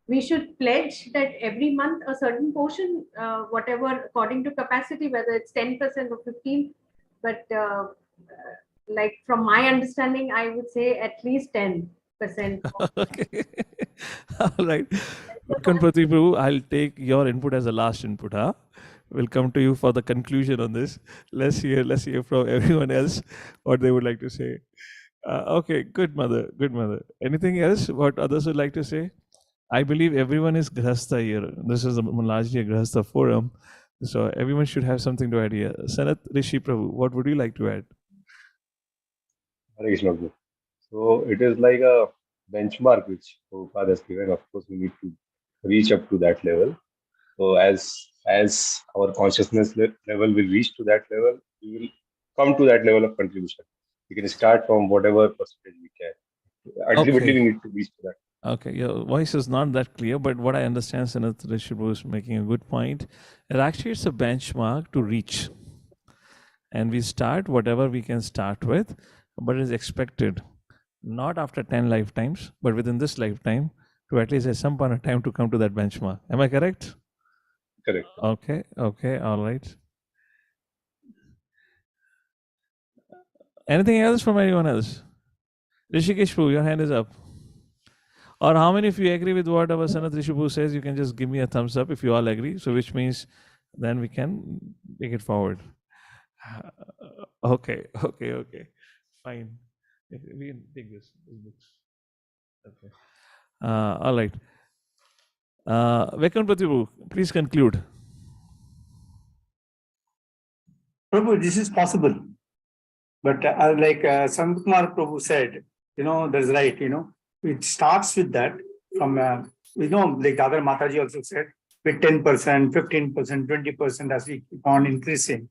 we should pledge that every month a certain portion, whatever according to capacity, whether it's 10% or 15%, but like from my understanding, I would say at least 10%. Okay. All right. Ganpati Prabhu, I'll take your input as a last input, huh? We'll come to you for the conclusion on this. Let's hear from everyone else what they would like to say. Okay, good mother. Anything else? What others would like to say? I believe everyone is Grahastha here. This is largely a Grahastha forum. So everyone should have something to add here. Sanat Rishi Prabhu, what would you like to add? Hare Krishna Prabhu. So it is like a benchmark which Prabhupada has given. Of course, we need to reach up to that level. So as our consciousness level will reach to that level, we will come to that level of contribution. We can start from whatever percentage we can. Ultimately, we need to reach to that. Okay, your voice is not that clear, but what I understand, Sanat Rishi Prabhu is making a good point. And actually, it's a benchmark to reach. And we start whatever we can start with, but it is expected not after 10 lifetimes, but within this lifetime to at least at some point of time to come to that benchmark. Am I correct? Correct. Okay, all right. Anything else from anyone else? Rishikesh Prabhu, your hand is up. Or how many of you agree with what our Sanat Rishi Prabhu says? You can just give me a thumbs up if you all agree. So which means then we can take it forward. Okay. Fine. We can take this books. Okay. All right. Vekanpati Prabhu, please conclude. Prabhu, this is possible. But like Sankumar Prabhu said, that's right. It starts with that from, like other Mataji also said, with 10%, 15%, 20% as we keep on increasing.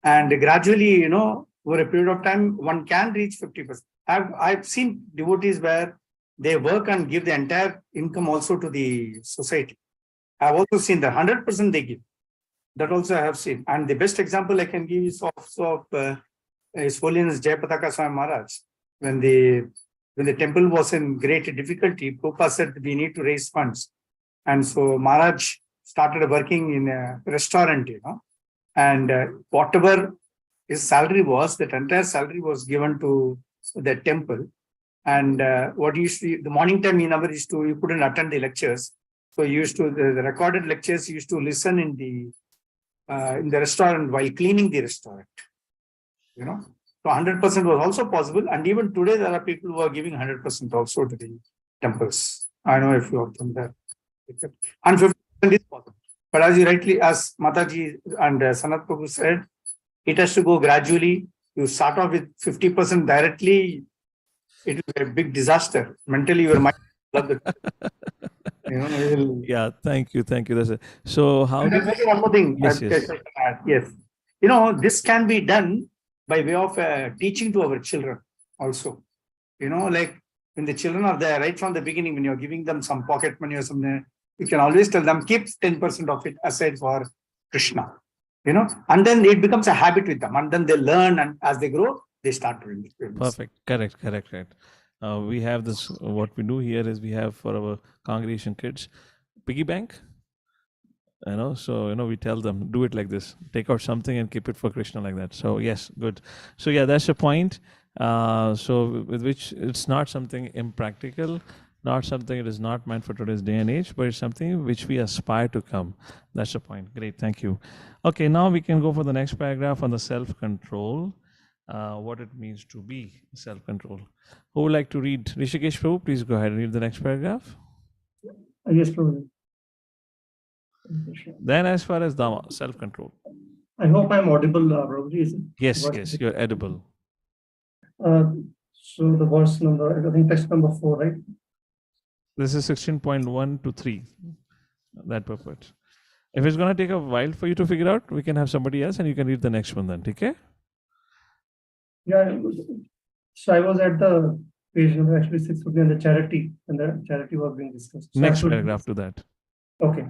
And gradually, over a period of time, one can reach 50%. I've seen devotees where they work and give the entire income also to the society. I've also seen that 100% they give. That also I have seen. And the best example I can give is also of His Holiness Jayapataka Swami Maharaj. When the temple was in great difficulty, Prabhupada said we need to raise funds. And so Maharaj started working in a restaurant, and whatever his salary was, that entire salary was given to the temple. And what used to, the morning time he never used to, he couldn't attend the lectures. So he used to, the recorded lectures, he used to listen in the restaurant while cleaning the restaurant. So 100% was also possible. And even today, there are people who are giving 100% also to the temples. I know a few of them there. And 50% is possible. But as you rightly, as Mataji and Sanat Prabhu said, it has to go gradually. You start off with 50% directly, it will be a big disaster. Mentally, your mind will love Yeah, thank you. That's it. So how do maybe one more thing. Yes. Yes. This can be done by way of teaching to our children also. Like when the children are there, right from the beginning, when you're giving them some pocket money or something, you can always tell them, keep 10% of it aside for Krishna. And then it becomes a habit with them. And then they learn, and as they grow, they start doing it. Perfect. Correct. We have this, what we do here is we have for our congregation kids, piggy bank. So we tell them, do it like this, take out something and keep it for Krishna, like that. So yes, good. So yeah, that's the point. So with which it's not something impractical, not something, it is not meant for today's day and age, but it's something which we aspire to come. That's the point. Great, thank you. Okay, now we can go for the next paragraph on the self-control, what it means to be self-control. Who would like to read? Rishikesh Prabhu, please go ahead and read the next paragraph. Yes, Prabhu. Then as far as Dhamma, self-control. I hope I'm audible, Prabhuji. Yes, you're edible. So the verse number, I think text number 4, right? This is 16.1 to 3, that purport. If it's going to take a while for you to figure out, we can have somebody else and you can read the next one then, okay? Yeah, so I was at the page number actually 6 on the charity, and the charity was being discussed. So next paragraph to that. Okay.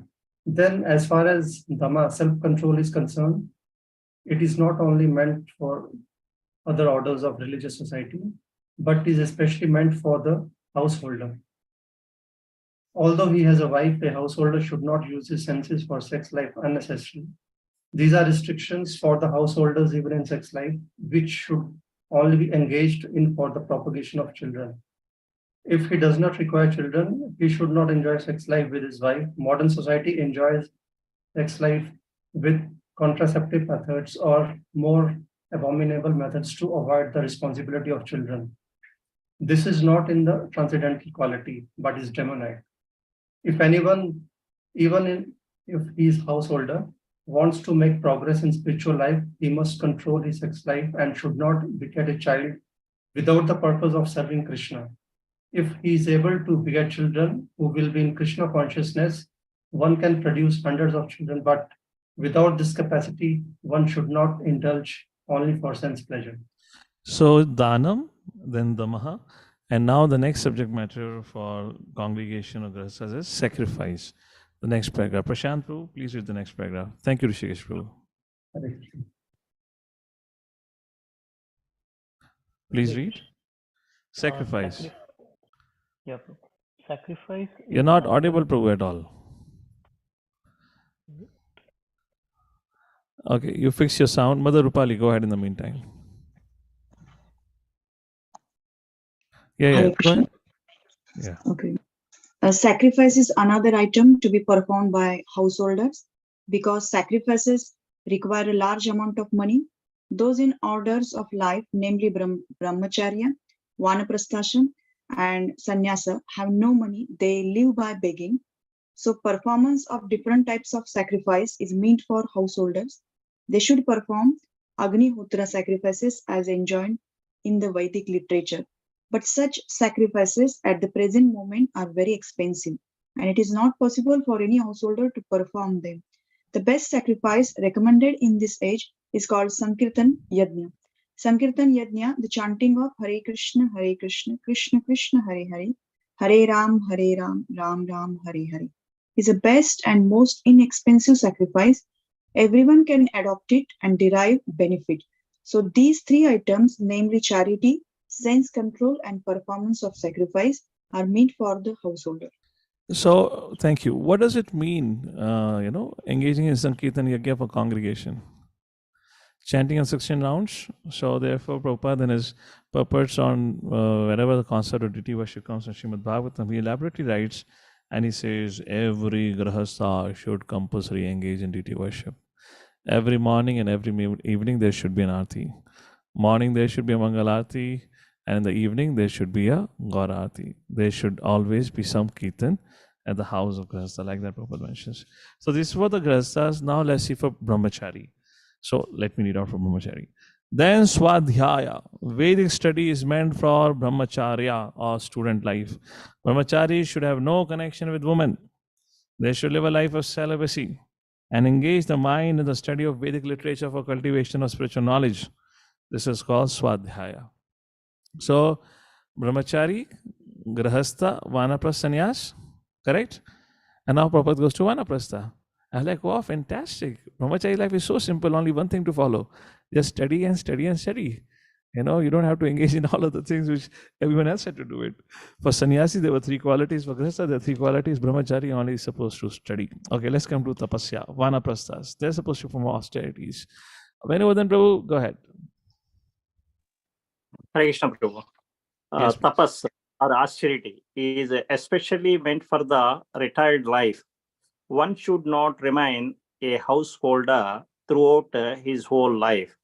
Then as far as Dhamma, self-control is concerned, it is not only meant for other orders of religious society, but is especially meant for the householder. Although he has a wife, a householder should not use his senses for sex life unnecessarily. These are restrictions for the householders even in sex life, which should only be engaged in for the propagation of children. If he does not require children, he should not enjoy sex life with his wife. Modern society enjoys sex life with contraceptive methods or more abominable methods to avoid the responsibility of children. This is not in the transcendental quality, but is demonic. If anyone, if he is householder, wants to make progress in spiritual life, he must control his sex life and should not beget a child without the purpose of serving Krishna. If he is able to beget children who will be in Krishna consciousness, one can produce hundreds of children, but without this capacity, one should not indulge only for sense pleasure. So Dhanam, then Damaha, and now the next subject matter for congregation of Grahasthas is sacrifice. The next paragraph. Prashant Prabhu, please read the next paragraph. Thank you, Rishikesh Prabhu. Please read. Sacrifice. Yeah, sacrifice. You're not audible, Prabhu, at all. Okay, you fix your sound. Mother Rupali, go ahead in the meantime. Yeah, go ahead. Yeah. Okay. Sacrifice is another item to be performed by householders because sacrifices require a large amount of money. Those in orders of life, namely Brahmacharya, Vanaprasthashram, and Sannyasa, have no money. They live by begging. So performance of different types of sacrifice is meant for householders. They should perform Agnihotra sacrifices as enjoined in the Vedic literature. But such sacrifices at the present moment are very expensive, and it is not possible for any householder to perform them. The best sacrifice recommended in this age is called Sankirtan Yajna. Sankirtan Yajna, the chanting of Hare Krishna, Krishna Krishna, Hare Hare, Hare Ram, Ram Ram, Hare Hare, is the best and most inexpensive sacrifice. Everyone can adopt it and derive benefit. So these three items, namely charity, sense control, and performance of sacrifice, are meant for the householder. So, thank you. What does it mean, engaging in Sankirtan Yajna for congregation? Chanting on 16 rounds. So, therefore, Prabhupada then his purports on whenever the concept of deity worship comes in Srimad Bhagavatam, he elaborately writes and he says every grahastha should compulsory engage in deity worship. Every morning and every evening there should be an arti. Morning there should be a Mangal Arti, and in the evening there should be a Gaur Arti. There should always be some Kirtan at the house of Grahastha, like that Prabhupada mentions. So this is for the Grahasthas. Now let's see for Brahmachari. So let me read out for Brahmachari. Then Swadhyaya. Vedic study is meant for Brahmacharya or student life. Brahmachari should have no connection with women. They should live a life of celibacy and engage the mind in the study of Vedic literature for cultivation of spiritual knowledge. This is called Swadhyaya. So, Brahmachari, Grahastha, Vanaprastha, Sannyas, correct? And now Prabhupada goes to Vanaprastha. I was like, wow, fantastic. Brahmachari life is so simple, only one thing to follow. Just study and study and study. You don't have to engage in all of the things which everyone else had to do it. For sannyasi, there were three qualities. For grihastha, there are three qualities. Brahmachari only is supposed to study. Okay, let's come to tapasya. Vanaprasthas. They're supposed to perform austerities. Venuvardhan Prabhu, go ahead. Hare Krishna Prabhu. Yes, tapas or austerity is especially meant for the retired life. One should not remain a householder throughout his whole life.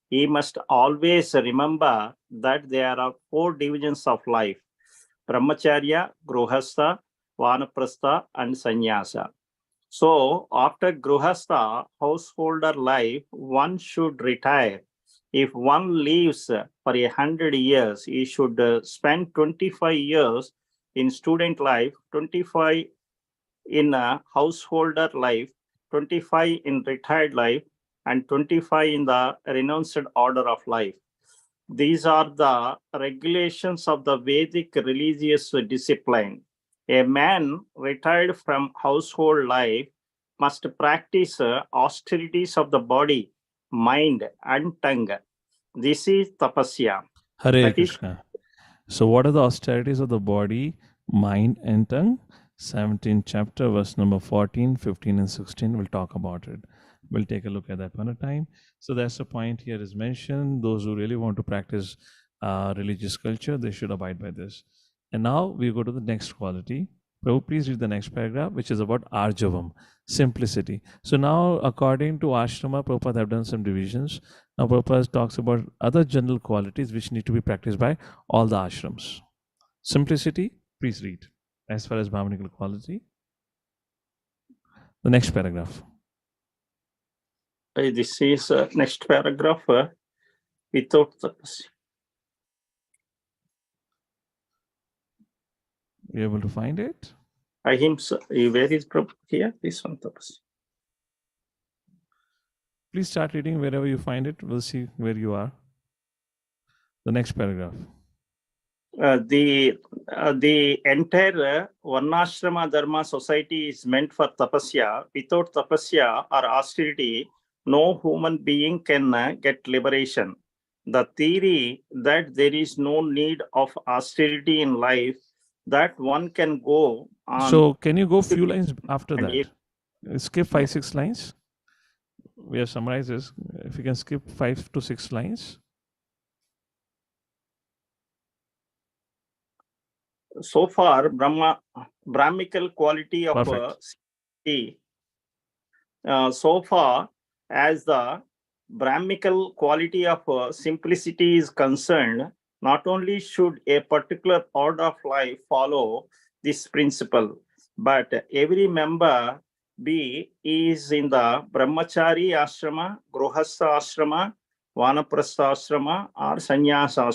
He must always remember that there are four divisions of life: Brahmacharya, Gruhastha, Vanaprastha, and Sannyasa. So, after Gruhastha, householder life, one should retire. If one lives for 100 years, he should spend 25 years in student life, 25 in householder life, 25 in retired life, and 25 in the renounced order of life. These are the regulations of the Vedic religious discipline. A man retired from household life must practice austerities of the body, mind, and tongue. This is tapasya. Hare Krishna. So, what are the austerities of the body, mind, and tongue? 17th chapter, verse number 14, 15, and 16. We'll talk about it. We'll take a look at that one at a time. So, that's the point here is mentioned. Those who really want to practice religious culture, they should abide by this. And now we go to the next quality. Prabhu, please read the next paragraph, which is about Arjavam, simplicity. So now, according to Ashrama, Prabhupada have done some divisions. Now, Prabhupada talks about other general qualities which need to be practiced by all the ashrams. Simplicity, please read. As far as Brahmanical quality. The next paragraph. This is next paragraph without tapasya. You able to find it? Ahimsa. Where is Prabhu? Here, this one tapasya. Please start reading wherever you find it. We'll see where you are. The next paragraph. The entire Varnashrama Dharma society is meant for tapasya. Without tapasya or austerity, no human being can get liberation. The theory that there is no need of austerity in life, that one can go on. So, can you go a few lines after that? Skip 5-6 lines. We have summarized this. If you can skip 5 to 6 lines. So far, Brahmical quality of so far as the Brahmical quality of simplicity is concerned, not only should a particular order of life follow this principle, but every member is in the Brahmachari ashrama, Gruhastha ashrama, vanaprastha or sannyasa.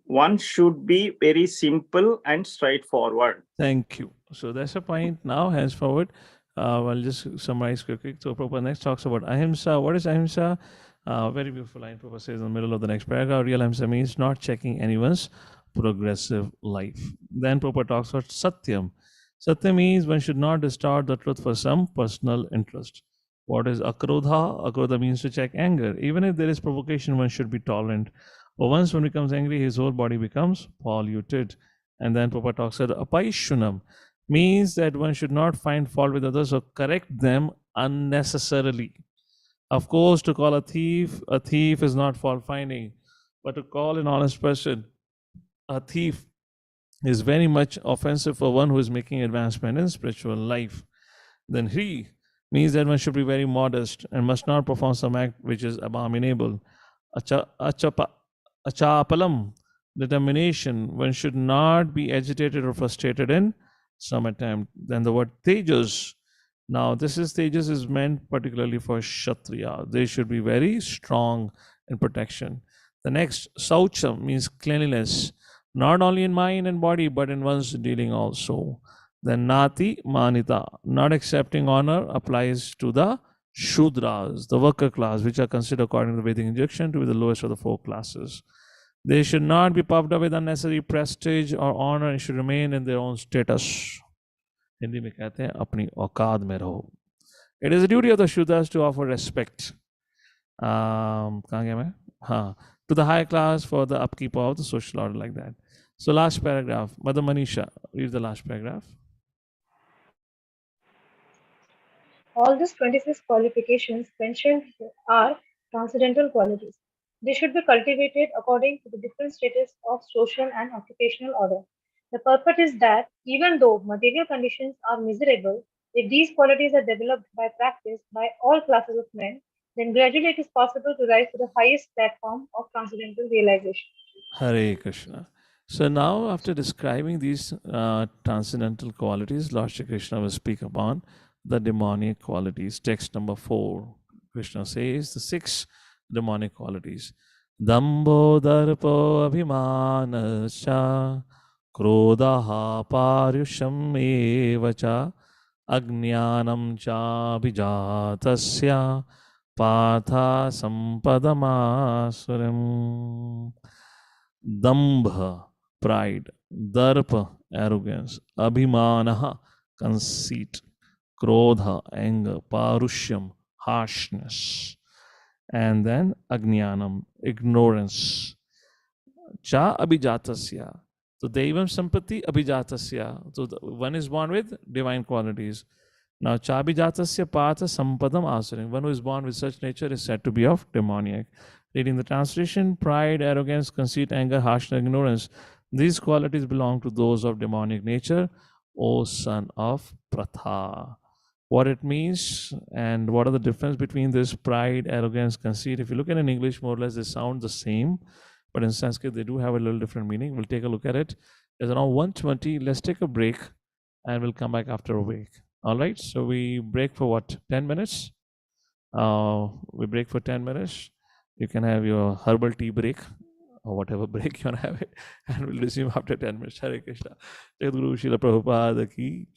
One should be very simple and straightforward. Thank you. So that's a point. Now, henceforward, I'll just summarize quickly. So Prabhupada next talks about ahimsa. What is ahimsa? Very beautiful line Prabhupada says in the middle of the next paragraph. Real ahimsa means not checking anyone's progressive life. Then Prabhupada talks about satyam. Satyam means one should not distort the truth for some personal interest. What is akrodha? Akrodha means to check anger. Even if there is provocation, one should be tolerant. But once one becomes angry, his whole body becomes polluted. And then Prabhupada talks about apaishunam, means that one should not find fault with others or correct them unnecessarily. Of course, to call a thief is not fault finding, but to call an honest person a thief is very much offensive for one who is making advancement in spiritual life. Then he means that one should be very modest and must not perform some act which is abominable. Achapalam, determination, one should not be agitated or frustrated in some attempt. Then the word tejas. Now, tejas is meant particularly for Kshatriya. They should be very strong in protection. The next, saucham, means cleanliness, not only in mind and body, but in one's dealing also. Then nati manita, not accepting honor, applies to the Shudras, the worker class, which are considered according to the Vedic injunction to be the lowest of the four classes. They should not be puffed up with unnecessary prestige or honor and should remain in their own status. Hindi में कहते हैं अपनी औकात में रहो. It is the duty of the Shudras to offer respect. कहाँ गया मैं? हाँ, to the higher class for the upkeep of the social order, like that. So last paragraph, Mother Manisha, read the last paragraph. All these 26 qualifications mentioned are transcendental qualities. They should be cultivated according to the different status of social and occupational order. The purport is that even though material conditions are miserable, if these qualities are developed by practice by all classes of men, then gradually it is possible to rise to the highest platform of transcendental realization. Hare Krishna. So now, after describing these transcendental qualities, Lord Shri Krishna will speak upon the demonic qualities. Text number 4. Krishna says the 6 demonic qualities. Dambho darpo abhimanascha krodaha paryusham evacha agnianam cha bijatasya patha sampadamasuram. Dambha, pride. Darpa, arrogance. Abhimanaha, conceit. Krodha, anger. Parushyam, harshness. And then Agnianam, ignorance. Cha abhijatasya. So Devam Sampati abhijatasya. So one is born with divine qualities. Now cha abhijatasya pata sampadam asurim. One who is born with such nature is said to be of demoniac. Reading the translation, pride, arrogance, conceit, anger, harshness, ignorance. These qualities belong to those of demonic nature, O son of Pratha. What it means and what are the difference between this pride, arrogance, conceit. If you look at it in English, more or less they sound the same, but in Sanskrit they do have a little different meaning. We'll take a look at it. It's around 1:20. Let's take a break and we'll come back after a break. All right, so we break for what, 10 minutes? We break for 10 minutes. You can have your herbal tea break or whatever break you want to have it, and we'll resume after 10 minutes. Hare Krishna. Jagadguru Srila Prabhupada ki.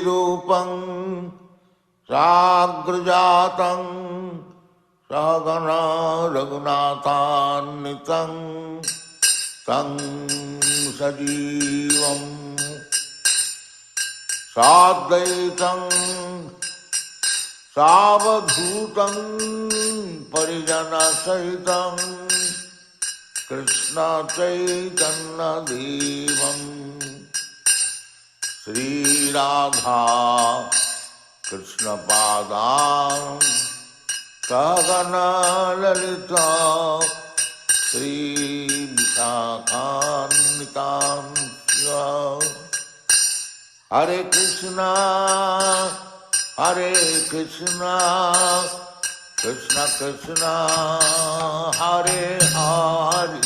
रूपं साग्रजातं सगना रघुनाथान्वितं तं सजीवं साद्वैतं सावधूतं परिजनसहितं Krishna चैतन्यदेवं Shri Radha कृष्णपादां सहगना Lalita श्रीविशाखान्वितां Hare Krishna, Hare Krishna, Krishna Krishna, Hare Hare,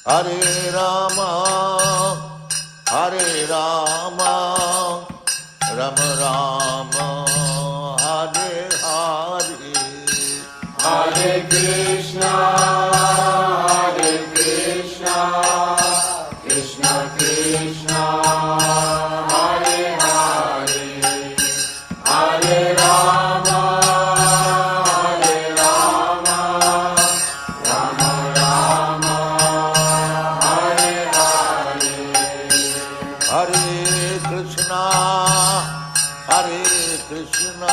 Hare Rama, Hare Rama, Rama Rama, Hare Hare, Hare Krishna, Hare Krishna, Krishna Krishna, Hare Hare, Hare Rama, Hare Rama, Rama Rama, Hare Hare, Hare Krishna, Hare Krishna, Krishna Krishna,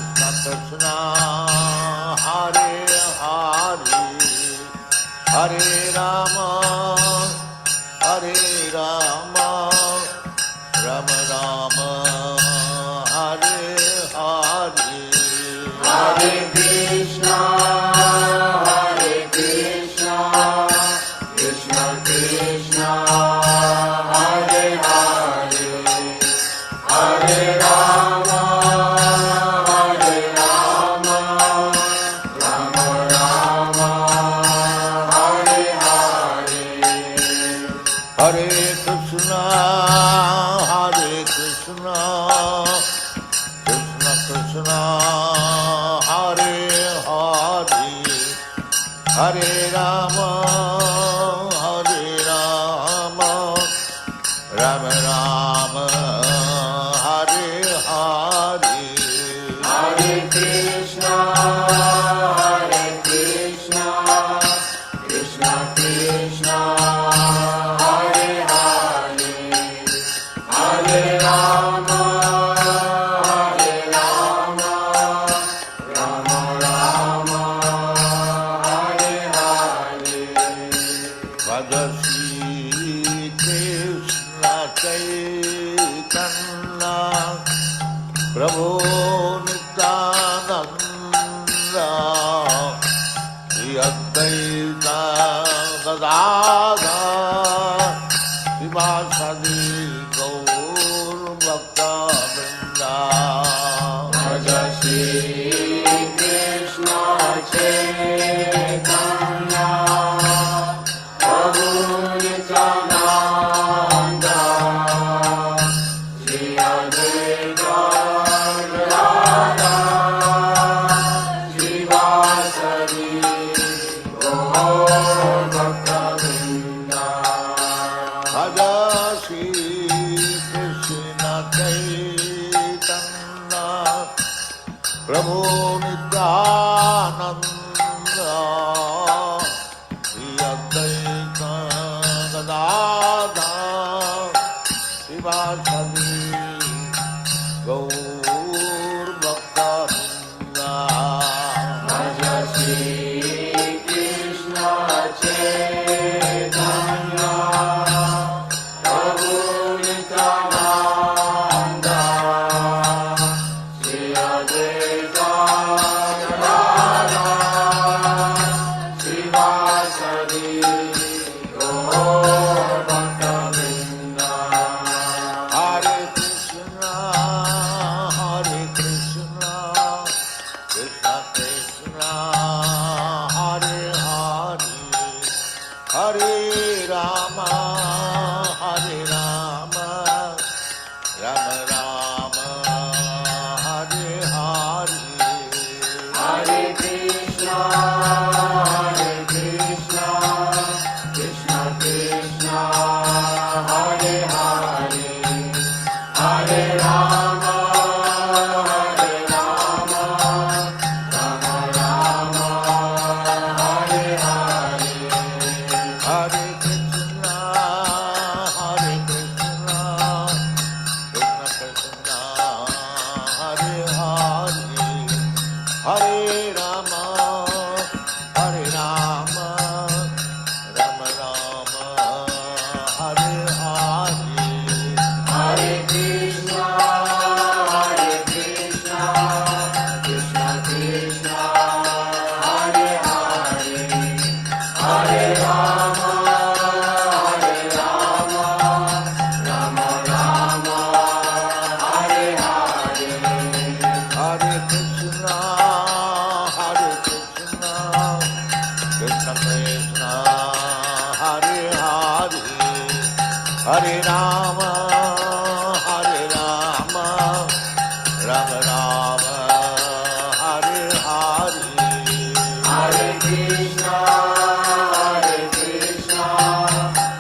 Hare Hare, Hare Rama, Hare Rama, Rama Rama, Hare Hare, Hare Krishna, Hare Krishna, Krishna Krishna, Hare Hare, Hare Rama, Hare Rama, Rama Rama, Hare Hare, Hare Krishna, Hare Krishna, Krishna Krishna, Hare Hare, Hare Rama, Hare Rama, Rama Rama, Hare Hare, Hare Krishna, Hare Krishna, Krishna Krishna, Hare Hare, Hare Rama, Hare Rama, Rama Rama, Hare Hare, Bhaja Shri Krishna Chaitanya, Prabhu Nityananda, Shri Advaita Gadadhar, Srivasadi Gaur Bhakta Vrinda, Bhaja Shri Krishna Chaitanya, Prabhu Nityananda, Shri Advaita Gadadhar, Srivasadi Gaur Bhakta Vrinda, Bhaja Shri Krishna Chaitanya, Prabhu Nityananda, Shri Advaita Gadadhar, Srivasadi Gaur Bhakta Vrinda, Bhaja Shri Krishna Chaitanya, Prabhu Nityananda, Shri Advaita Gadadhar, Srivasadi Gaur Bhakta Vrinda, Hare Krishna, Hare Krishna, Krishna Krishna, Hare Hare, Hare Rama, Hare Rama, Rama Rama, Hare Hare, Hare Krishna, Hare Krishna, Krishna Krishna, Hare Hare, Hare Rama, Hare Rama, Rama Rama, Hare Hare, Hare Krishna, Hare Krishna, Hare Rama, Rama Rama, Hare Hare. Hare Krishna,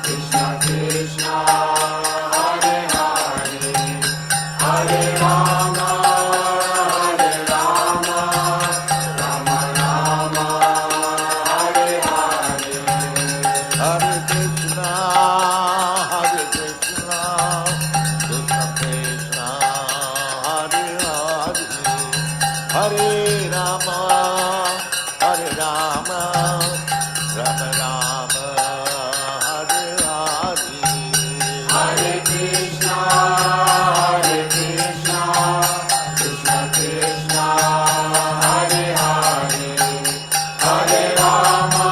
Krishna Krishna, Hare Hare, Hare Rama, Rama Rama, Hare Hare. Hare Krishna, Krishna Krishna, Hare Hare, Hare Rama, Rama Rama, Hare Hare. Hare Krishna, Krishna Krishna, Hare Hare, Hare Rama,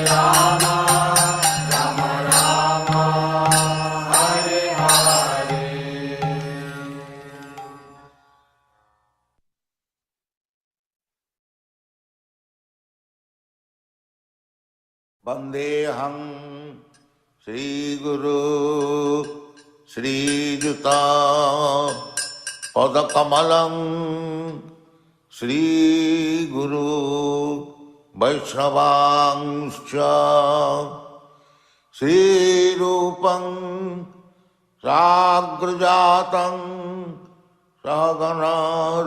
Rama Rama, Hare Hare. Vandeham Sri Guru Sri Juta Padakamalam Sri Guru Vaishnavangscha Sri Rupam Sagrajatam Sahagana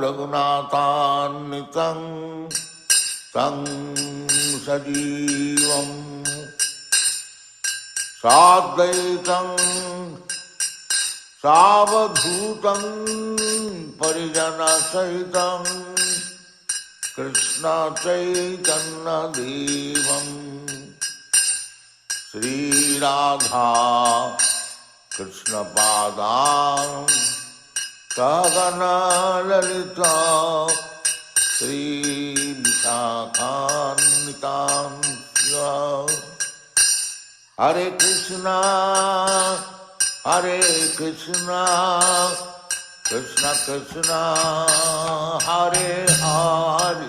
Raghunathannitam Tang Sajivam Sadvaitam Savadhutam Parijana Sahitam Krishna Chaitanya Devam Sri Radha Krishna Padam Sagana Lalita Sri Visakhannitam Hare Krishna, Krishna Krishna, Hare Hare,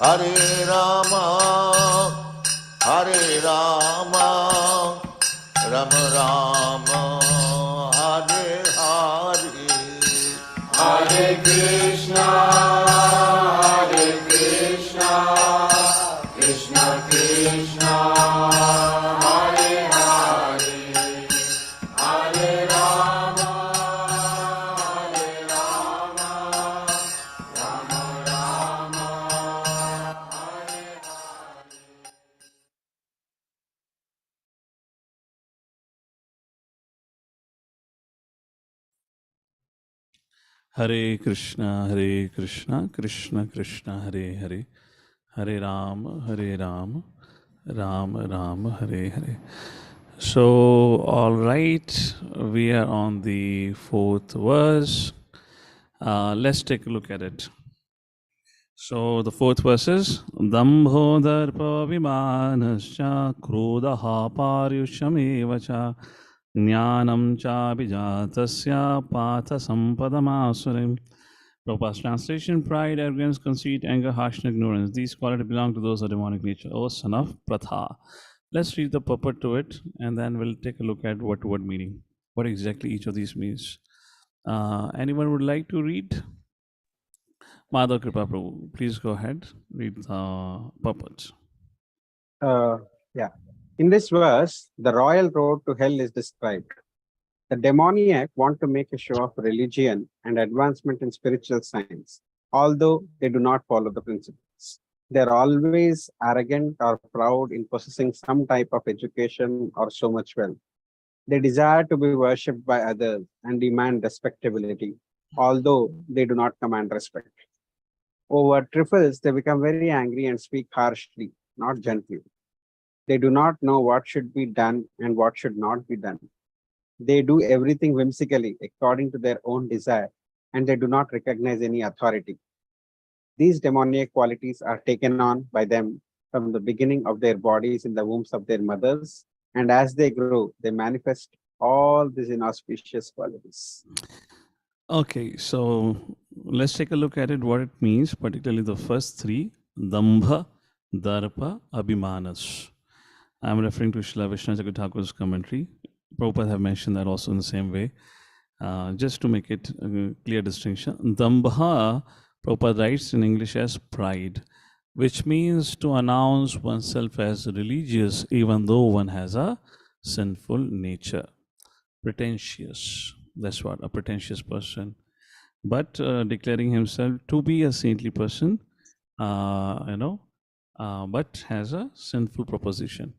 Hare Rama, Rama Rama, Hare Hare. Hare Krishna, Krishna Krishna, Hare Hare, Hare Rama, Rama Rama, Hare Hare. Hare Krishna, Krishna Krishna, Hare Hare, Hare Rama, Rama Rama, Hare Hare. So, all right, we are on the fourth verse. Let's take a look at it. So, the fourth verse is Dambho Darpa Vimanascha Krodha Paryushamevacha Jnanam cha Bijatasya Patha Sampadamasurim. Prabhupada's translation: pride, arrogance, conceit, anger, harshness, ignorance. These qualities belong to those of demonic nature. O son of Pratha. Let's read the purport to it and then we'll take a look at what meaning, what exactly each of these means. Anyone would like to read? Madhav Kripa Prabhu, please go ahead, read the purport. Yeah. In this verse, the royal road to hell is described. The demoniac want to make a show of religion and advancement in spiritual science, although they do not follow the principles. They are always arrogant or proud in possessing some type of education or so much wealth. They desire to be worshipped by others and demand respectability, although they do not command respect. Over trifles, they become very angry and speak harshly, not gently. They do not know what should be done and what should not be done. They do everything whimsically according to their own desire, and they do not recognize any authority. These demoniac qualities are taken on by them from the beginning of their bodies in the wombs of their mothers, and as they grow, they manifest all these inauspicious qualities. Okay, so let's take a look at it, what it means, particularly the first three, Dambha, Darpa, Abhimanas. I'm referring to Srila Vishnu Thakur's commentary. Prabhupada have mentioned that also in the same way. Just to make it a clear distinction, Dambha, Prabhupada writes in English as pride, which means to announce oneself as religious even though one has a sinful nature. Pretentious, that's what, a pretentious person. But declaring himself to be a saintly person, but has a sinful proposition.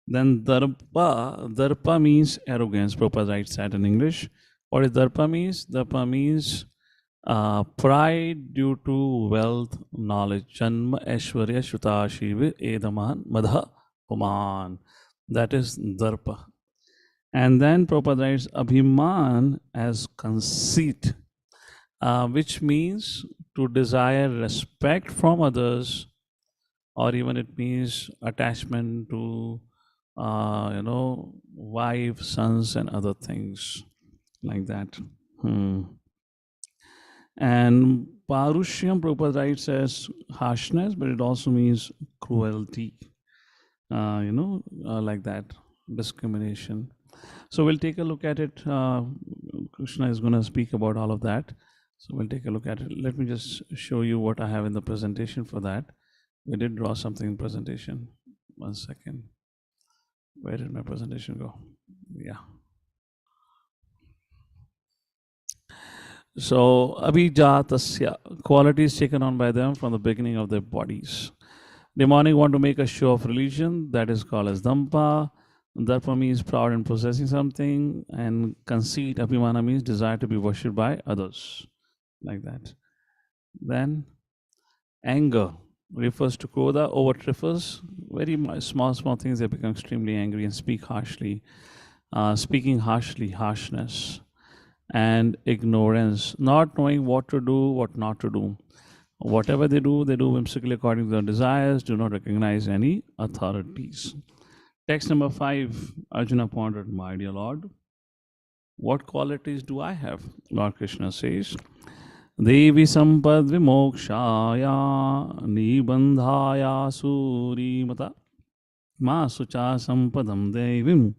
Then darpa means arrogance. Prabhupada writes that in English. What is darpa means? Darpa means pride due to wealth, knowledge. Janma Aishwarya Shuta Shiva Edaman Madha Puman. That is darpa. And then Prabhupada writes abhiman as conceit, which means to desire respect from others, or even it means attachment to wife, sons, and other things like that. And Parushyam, Prabhupada writes as harshness, but it also means cruelty, like that, discrimination. So we'll take a look at it. Krishna is going to speak about all of that. So we'll take a look at it. Let me just show you what I have in the presentation for that. We did draw something in presentation. 1 second. Where did my presentation go? Yeah. So, abhijatasya, qualities taken on by them from the beginning of their bodies. Demonic want to make a show of religion, that is called as dampa. Darpa means proud and possessing something, and conceit, abhimana, means desire to be worshipped by others, like that. Then, anger refers to krodha, over triffers, very small things, they become extremely angry and speak harshly. Speaking harshly, harshness. And ignorance, not knowing what to do, what not to do. Whatever they do whimsically according to their desires, do not recognize any authorities. Text number 5, Arjuna pondered, my dear Lord, what qualities do I have? Lord Krishna says, Devi sampad vimokshaya nibandhaya surimata masucha sampadam devim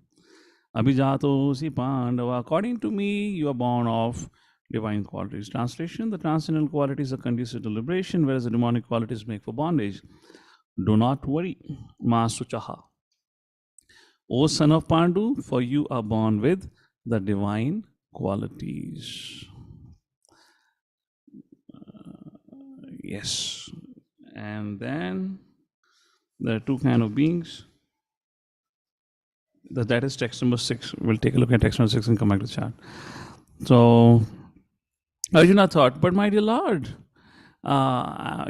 abhijatosi pandava. According to me, you are born of divine qualities. Translation, the transcendental qualities are conducive to liberation, whereas the demonic qualities make for bondage. Do not worry. Masuchaha. O son of Pandu, for you are born with the divine qualities. Yes. And then there are two kind of beings. That is text number 6. We'll take a look at text number 6 and come back to the chart. So Arjuna thought, but my dear Lord,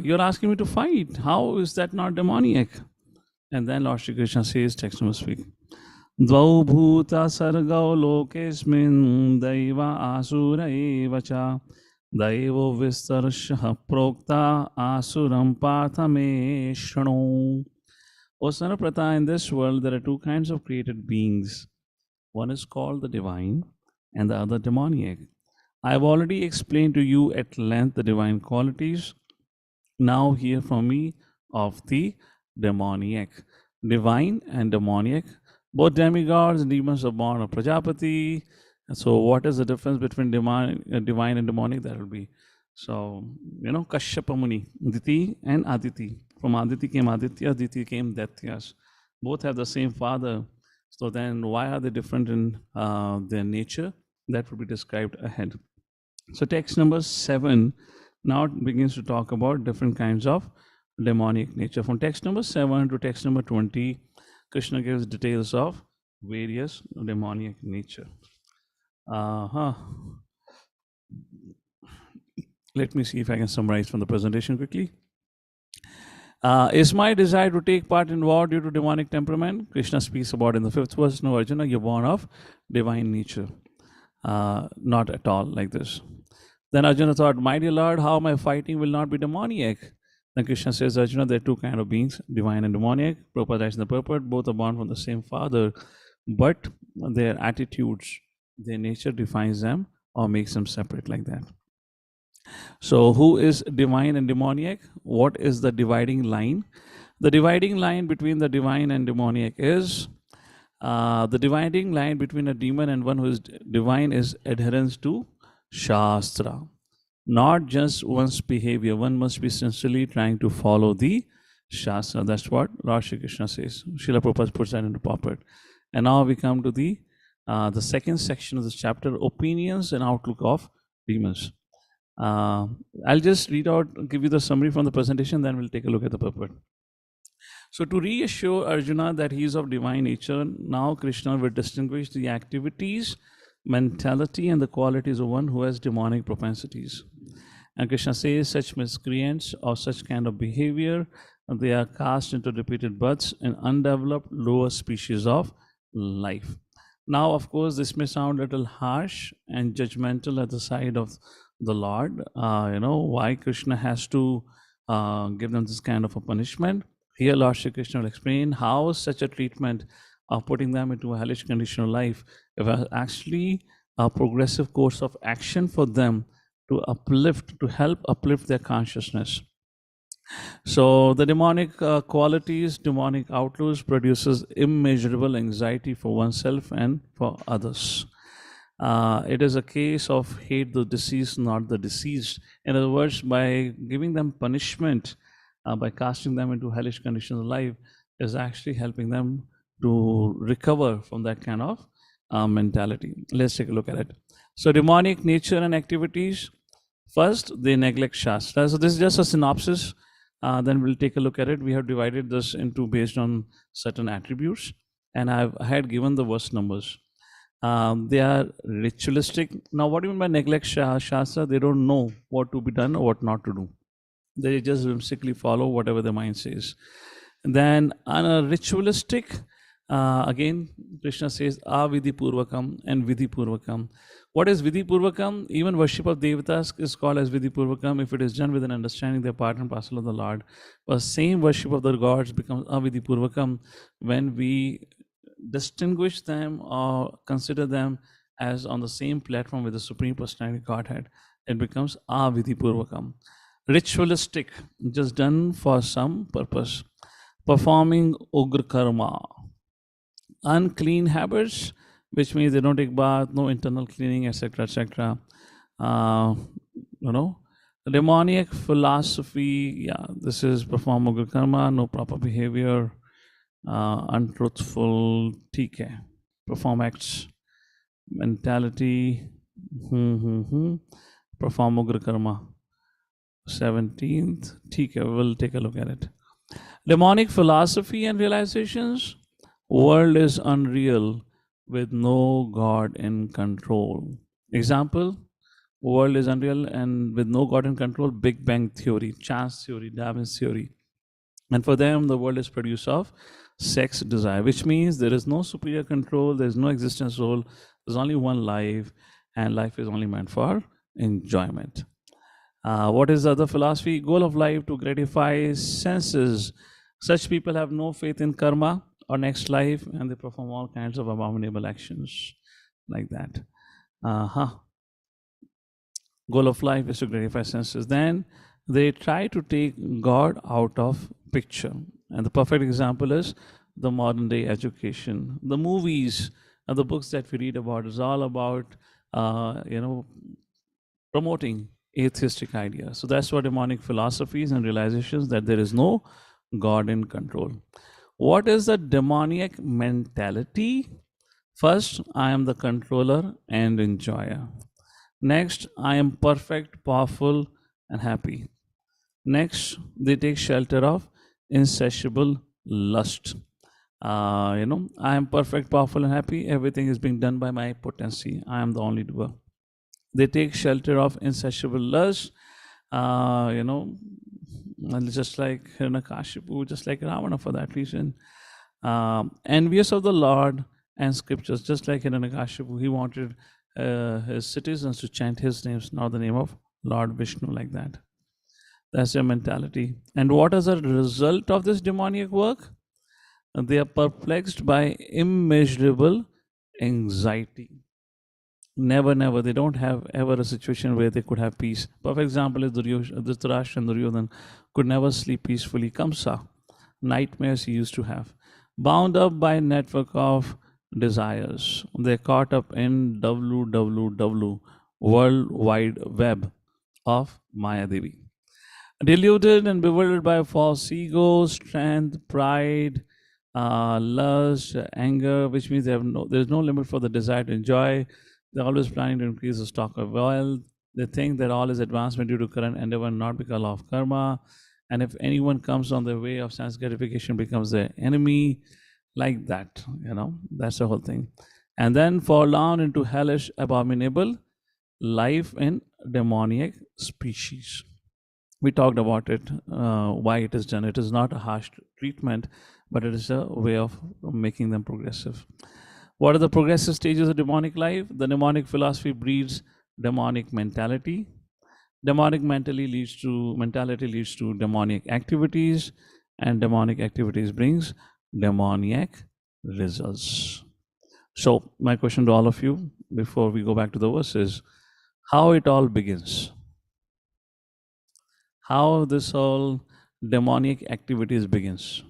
you're asking me to fight. How is that not demoniac? And then Lord Shri Krishna says, text number 6. Dvau bhuta sargau lokesmin daiva asura evacha daivo vistarsha prokta asuram pathame shranu. O son of Prata, in this world there are two kinds of created beings. One is called the divine and the other demoniac. I have already explained to you at length the divine qualities. Now hear from me of the demoniac. Divine and demoniac, both demigods and demons are born of Prajapati. So what is the difference between divine and demonic? That will be, so, Kashyapa Muni, Diti and Aditi. From Aditi came Aditya, Aditi came Daityas. Both have the same father. So then why are they different in their nature? That will be described ahead. So text number 7 now begins to talk about different kinds of demonic nature. From text number 7 to text number 20, Krishna gives details of various demonic nature. Let me see if I can summarize from the presentation quickly. Is my desire to take part in war due to demonic temperament? Krishna speaks about in the 5th verse. No, Arjuna, you're born of divine nature. Not at all like this. Then Arjuna thought, my dear Lord, how my fighting will not be demoniac? Then Krishna says, Arjuna, there are two kinds of beings, divine and demoniac. Prabhupada writes in the purport, both are born from the same father, but their attitudes, their nature defines them or makes them separate like that. So who is divine and demoniac? What is the dividing line? The dividing line between the divine and demoniac is the dividing line between a demon and one who is divine is adherence to Shastra, not just one's behavior. One must be sincerely trying to follow the Shastra. That's what Lord Shri Krishna says. Srila Prabhupada puts that into proper. And now we come to the second section of this chapter, opinions and outlook of demons. I'll just read out, give you the summary from the presentation, then we'll take a look at the purport. So to reassure Arjuna that he is of divine nature, now Krishna will distinguish the activities, mentality, and the qualities of one who has demonic propensities. And Krishna says such miscreants or such kind of behavior, they are cast into repeated births in undeveloped lower species of life. Now, of course, this may sound a little harsh and judgmental at the side of the Lord. Why Krishna has to give them this kind of a punishment. Here, Lord Shri Krishna will explain how such a treatment of putting them into a hellish condition of life is actually a progressive course of action for them to help uplift their consciousness. So the demonic qualities, demonic outlooks produces immeasurable anxiety for oneself and for others. It is a case of hate the deceased, not the deceased. In other words, by giving them punishment, by casting them into hellish conditions of life, is actually helping them to recover from that kind of mentality. Let's take a look at it. So demonic nature and activities. First, they neglect Shastra. So this is just a synopsis. Then we'll take a look at it. We have divided this into based on certain attributes, and I had given the verse numbers. They are ritualistic. Now, what do you mean by neglect Shastra? They don't know what to be done or what not to do. They just whimsically follow whatever the mind says. And then ritualistic, again, Krishna says, Avidhi Purvakam and Vidhi Purvakam. What is Vidhi Purvakam? Even worship of Devatas is called as Vidhi Purvakam if it is done with an understanding they are part and parcel of the Lord. But same worship of the gods becomes Avidhi Purvakam when we distinguish them or consider them as on the same platform with the Supreme Personality Godhead. It becomes Avidhi Purvakam. Ritualistic, just done for some purpose. Performing Ugra Karma. Unclean habits, which means they don't take bath, no internal cleaning, etc., etc. Demoniac philosophy, this is perform Ugra Karma, no proper behavior, untruthful, TK, perform acts, mentality, perform Ugra Karma. 17th, TK, we'll take a look at it. Demonic philosophy and realizations. World is unreal with no God in control. Example, world is unreal and with no God in control. Big Bang theory, chance theory, Darwin's theory. And for them, the world is produced of sex desire, which means there is no superior control, there is no existence role, there's only one life, and life is only meant for enjoyment. What is the other philosophy? Goal of life to gratify senses. Such people have no faith in karma or next life, and they perform all kinds of abominable actions like that. Goal of life is to gratify senses. Then they try to take God out of picture. And the perfect example is the modern day education. The movies and the books that we read about is all about, promoting atheistic ideas. So that's what demonic philosophies and realizations that there is no God in control. What is the demoniac mentality? First, I am the controller and enjoyer. Next, I am perfect, powerful, and happy. Next, they take shelter of insatiable lust. I am perfect, powerful, and happy. Everything is being done by my potency. I am the only doer. They take shelter of insatiable lust, just like Hiranyakashipu, just like Ravana for that reason. Envious of the Lord and scriptures, just like Hiranyakashipu, he wanted his citizens to chant his names, not the name of Lord Vishnu, like that. That's their mentality. And what is the result of this demoniac work? They are perplexed by immeasurable anxiety. Never, they don't have ever a situation where they could have peace. Perfect example is Dhritarashtra and Duryodhana could never sleep peacefully. Kamsa, nightmares he used to have. Bound up by a network of desires, they're caught up in www, World Wide Web of Maya Devi. Deluded and bewildered by false ego, strength, pride, lust, anger, which means there's no limit for the desire to enjoy. They're always planning to increase the stock of wealth. They think that all is advancement due to current endeavor, not because of karma. And if anyone comes on the way of sense gratification, becomes their enemy, like that. That's the whole thing. And then fall down into hellish, abominable life in demoniac species. We talked about it, why it is done. It is not a harsh treatment, but it is a way of making them progressive. What are the progressive stages of demonic life? The demonic philosophy breeds demonic mentality. Demonic mentality leads to demonic activities, and demonic activities brings demoniac results. So my question to all of you before we go back to the verse is how it all begins. How this whole demonic activities begins.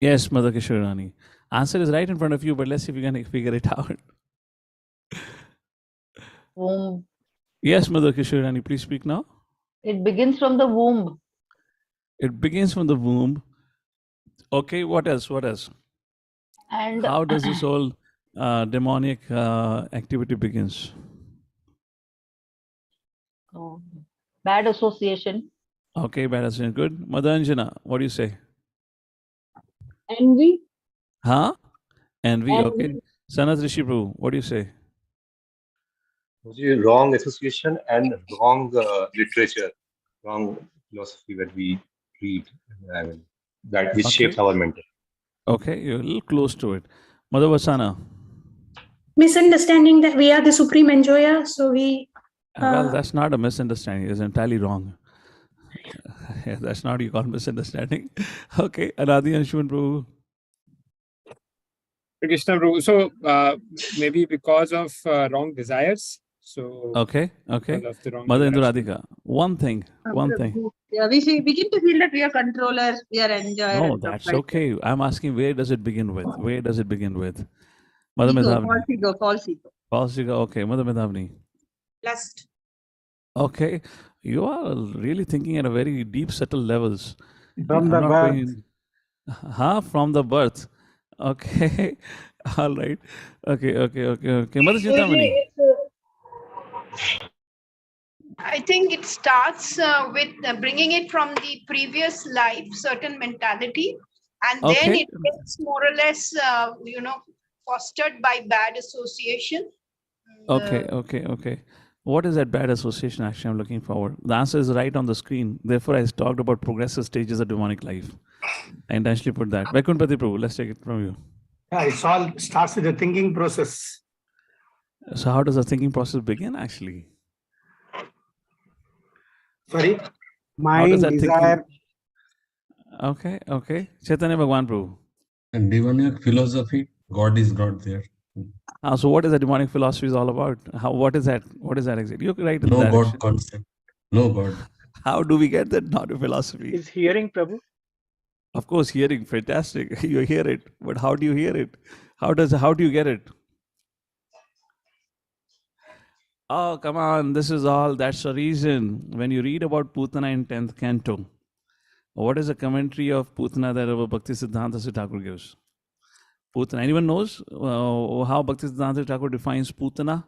Yes, Mother Kishorani. Answer is right in front of you, but let's see if we can figure it out. Womb. Yes, Mother Kishorani, please speak now. It begins from the womb. It begins from the womb. Okay, what else? What else? And how does this whole demonic activity begins? Bad association. Okay, bad association. Good. Mother Anjana, what do you say? Envy. Huh? Envy. Envy. Okay. Sanat Rishi Prabhu, what do you say? Wrong association and wrong literature, wrong philosophy that we read, that which shapes our mental. Okay, you're a little close to it. Mother Vasana. Misunderstanding that we are the supreme enjoyer, so we. Well, that's not a misunderstanding. It's entirely wrong. That's not you call misunderstanding. Okay, Anadi and Shun Prabhu. Krishna Prabhu. So maybe because of wrong desires. So Okay. because of the wrong Mother desires. Induradika. One thing. Yeah, we begin to feel that we are controller, we are enjoyer. No, and stuff that's like okay. I'm asking where does it begin with? Where does it begin with? Mother that. Medhavni. False ego. False ego. Okay, Mother Medhavni. Lust. Okay, you are really thinking at a very deep, subtle levels. From I'm the not birth. going. From the birth. Okay, all right. Okay. Mother Chintamani. I think it starts with bringing it from the previous life, certain mentality, and then Okay. it gets more or less, fostered by bad association. Okay. What is that bad association? Actually, I'm looking forward. The answer is right on the screen. Therefore, I talked about progressive stages of demonic life. I intentionally put that. Vaikuntapati Prabhu, let's take it from you. Yeah, it all starts with the thinking process. So, how does the thinking process begin? Actually, Sorry, how does Mind, that desire. thinking? Okay. Chaitanya Bhagwan Prabhu. And demonic philosophy, God is not there. So, what is the demonic philosophy is all about? What is that? What is that exactly? You're right in No the direction. God concept. No God. How do we get that not a philosophy? Is hearing, Prabhu? Of course, hearing, fantastic. You hear it, but how do you hear it? How do you get it? Oh, come on, this is all. That's the reason. When you read about Putana in 10th canto, what is the commentary of Putana that our Bhakti Siddhanta Sri Thakur gives? Putana. Anyone knows how Bhakti Siddhanta Sri Thakur defines Putana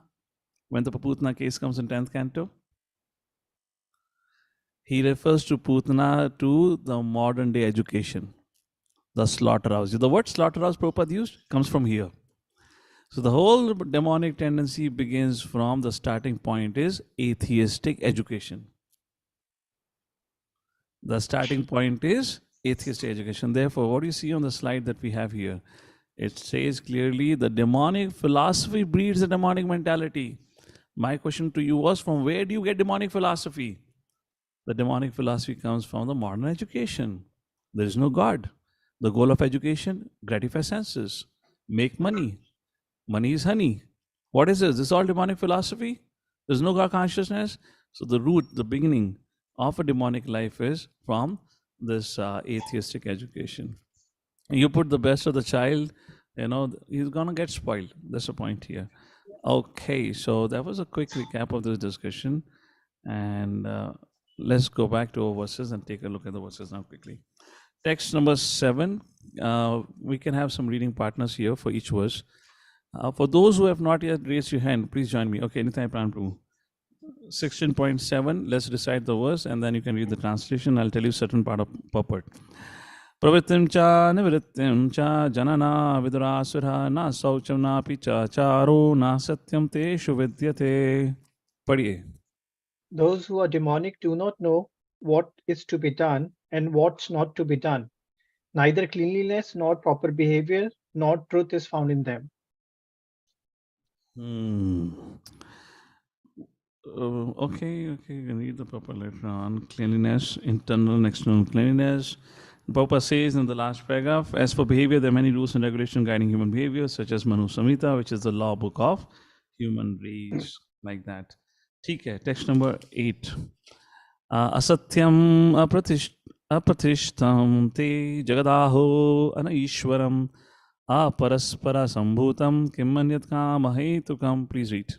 when the Putana case comes in 10th canto? He refers to Putana to the modern day education, the slaughterhouse. The word slaughterhouse Prabhupada used comes from here. So the whole demonic tendency begins from the starting point is atheistic education. The starting point is atheistic education. Therefore, what you see on the slide that we have here, it says clearly the demonic philosophy breeds the demonic mentality. My question to you was, from where do you get demonic philosophy? The demonic philosophy comes from the modern education. There is no God. The goal of education, gratify senses, make money. Money is honey. What is this? This is all demonic philosophy? There's no God consciousness. So the root, the beginning, of a demonic life is from this atheistic education. You put the best of the child, he's gonna get spoiled. That's the point here. Okay, so that was a quick recap of this discussion, and let's go back to our verses and take a look at the verses now quickly. Text number 7. We can have some reading partners here for each verse. For those who have not yet raised your hand, please join me. Okay, anytime plan to 16.7. Let's recite the verse and then you can read the translation. I'll tell you certain part of purport. Pravittim cha nivrittim cha janana vidurasura na saucham na picha charo na satyam teshu vidyate. Padiye. Those who are demonic do not know what is to be done and what's not to be done. Neither cleanliness nor proper behavior nor truth is found in them. Okay, you can read the proper letter on cleanliness, internal and external cleanliness. Papa says in the last paragraph, as for behavior, there are many rules and regulations guiding human behavior, such as Manu Samhita, which is the law book of human race, like that. Okay, text number 8. Asatyam apratishtam te jagadaho anaishwaram aparaspara sambhutam kimmanyat kamahetukam. Please read.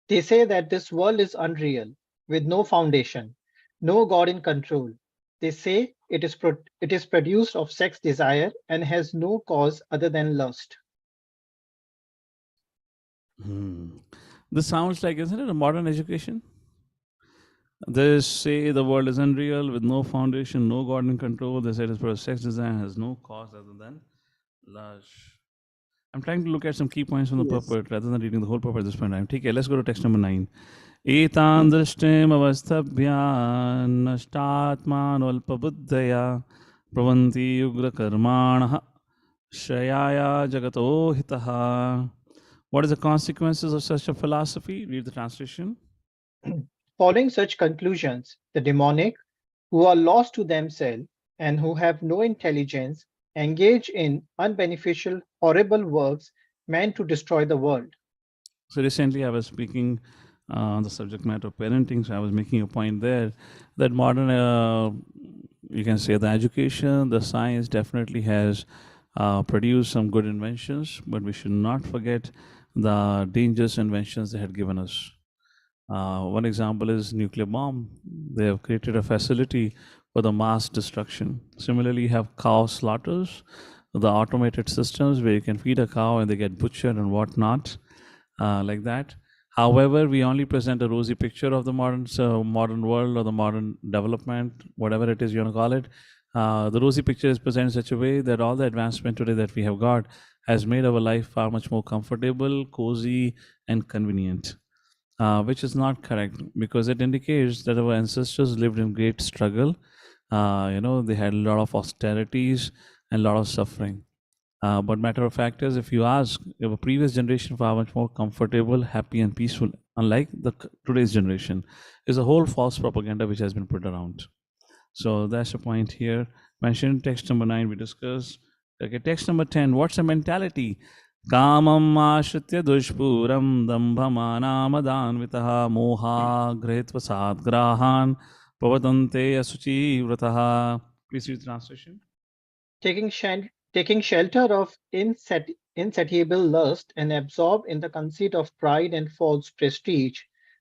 They say that this world is unreal, with no foundation, no God in control. They say it is produced of sex desire and has no cause other than lust. This sounds like, isn't it, a modern education? They say the world is unreal, with no foundation, no God in control. They say it is for sex desire, has no cause other than lust. I'm trying to look at some key points from the purport rather than reading the whole purport at this point in time. Okay, let's go to text number 9. Etan drishtim avasthabhya nashtatmanolpabuddhaya pravanti ugra karmana shayaya jagato hitaha. What is the consequences of such a philosophy? Read the translation. Following such conclusions, the demonic, who are lost to themselves and who have no intelligence, engage in unbeneficial, horrible works meant to destroy the world. So recently I was speaking on the subject matter of parenting, so I was making a point there that modern, you can say the education, the science definitely has produced some good inventions, but we should not forget the dangerous inventions they had given us. One example is nuclear bomb. They have created a facility for the mass destruction. Similarly, you have cow slaughters, the automated systems where you can feed a cow and they get butchered and whatnot, like that. However, we only present a rosy picture of the modern world or the modern development, whatever it is you want to call it. The rosy picture is presented in such a way that all the advancement today that we have got has made our life far much more comfortable, cozy, and convenient. Which is not correct, because it indicates that our ancestors lived in great struggle. They had a lot of austerities and a lot of suffering. But matter of fact is, if you ask, the previous generation far much more comfortable, happy, and peaceful, unlike today's generation, is a whole false propaganda which has been put around. So that's the point here. Mentioned text number 9 we discussed. Okay, text number 10. What's the mentality? Kamam ashritya dushpuram dambhamanamadhanvitaha moha grihitva sadgrahan pavadante asuchi vrataha. Please read the translation. Taking shelter of insatiable lust and absorbed in the conceit of pride and false prestige,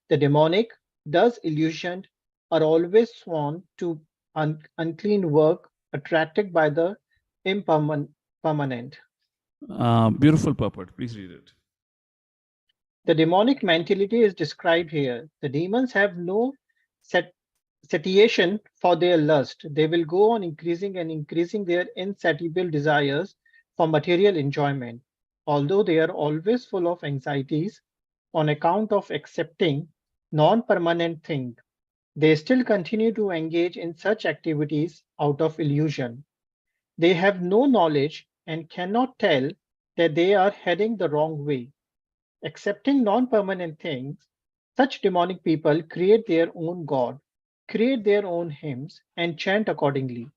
the demonic, thus illusioned, are always sworn to unclean work, attracted by the impermanent. Beautiful purport. Please read it. The demonic mentality is described here. The demons have no satiation for their lust. They will go on increasing and increasing their insatiable desires for material enjoyment. Although they are always full of anxieties on account of accepting non-permanent things, they still continue to engage in such activities out of illusion. They have no knowledge and cannot tell that they are heading the wrong way. Accepting non-permanent things, such demonic people create their own god, create their own hymns, and chant accordingly.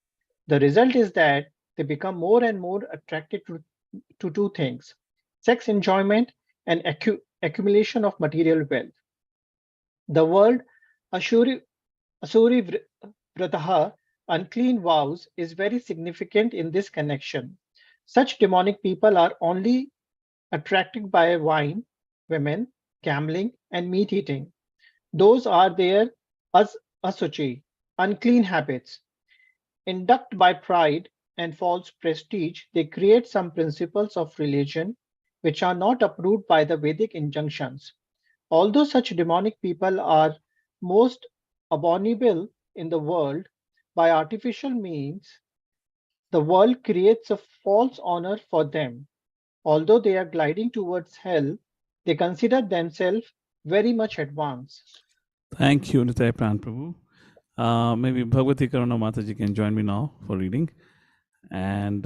The result is that they become more and more attracted to two things: sex enjoyment and accumulation of material wealth. The world assure Asuri Vrataha, unclean vows, is very significant in this connection. Such demonic people are only attracted by wine, women, gambling, and meat eating. Those are their asuchi, unclean habits. Inducted by pride and false prestige, they create some principles of religion which are not approved by the Vedic injunctions. Although such demonic people are most abominable in the world, by artificial means, the world creates a false honor for them. Although they are gliding towards hell, they consider themselves very much advanced. Thank you, Nitai Pran Prabhu. Maybe Bhagavati Karuna Mataji can join me now for reading. And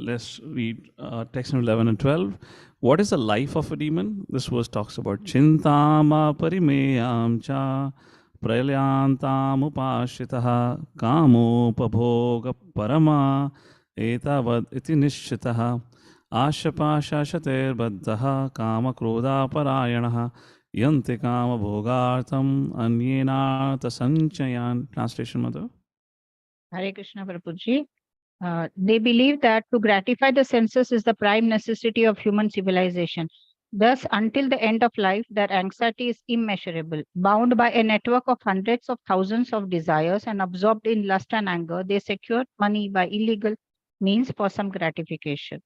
let's read text number 11 and 12. What is the life of a demon? This verse talks about Chintama parimeyam cha pralyantam upashitaha kamopabhoga parama etavad iti nishchitaha ashapashashater baddhaha kama krodha parayanaha yanti kama bhogartam anyenartha sanchayan. Translation, Mother. Hare Krishna Prabhuji. They believe that to gratify the senses is the prime necessity of human civilization. Thus, until the end of life, their anxiety is immeasurable. Bound by a network of hundreds of thousands of desires and absorbed in lust and anger, they secure money by illegal means for some gratification.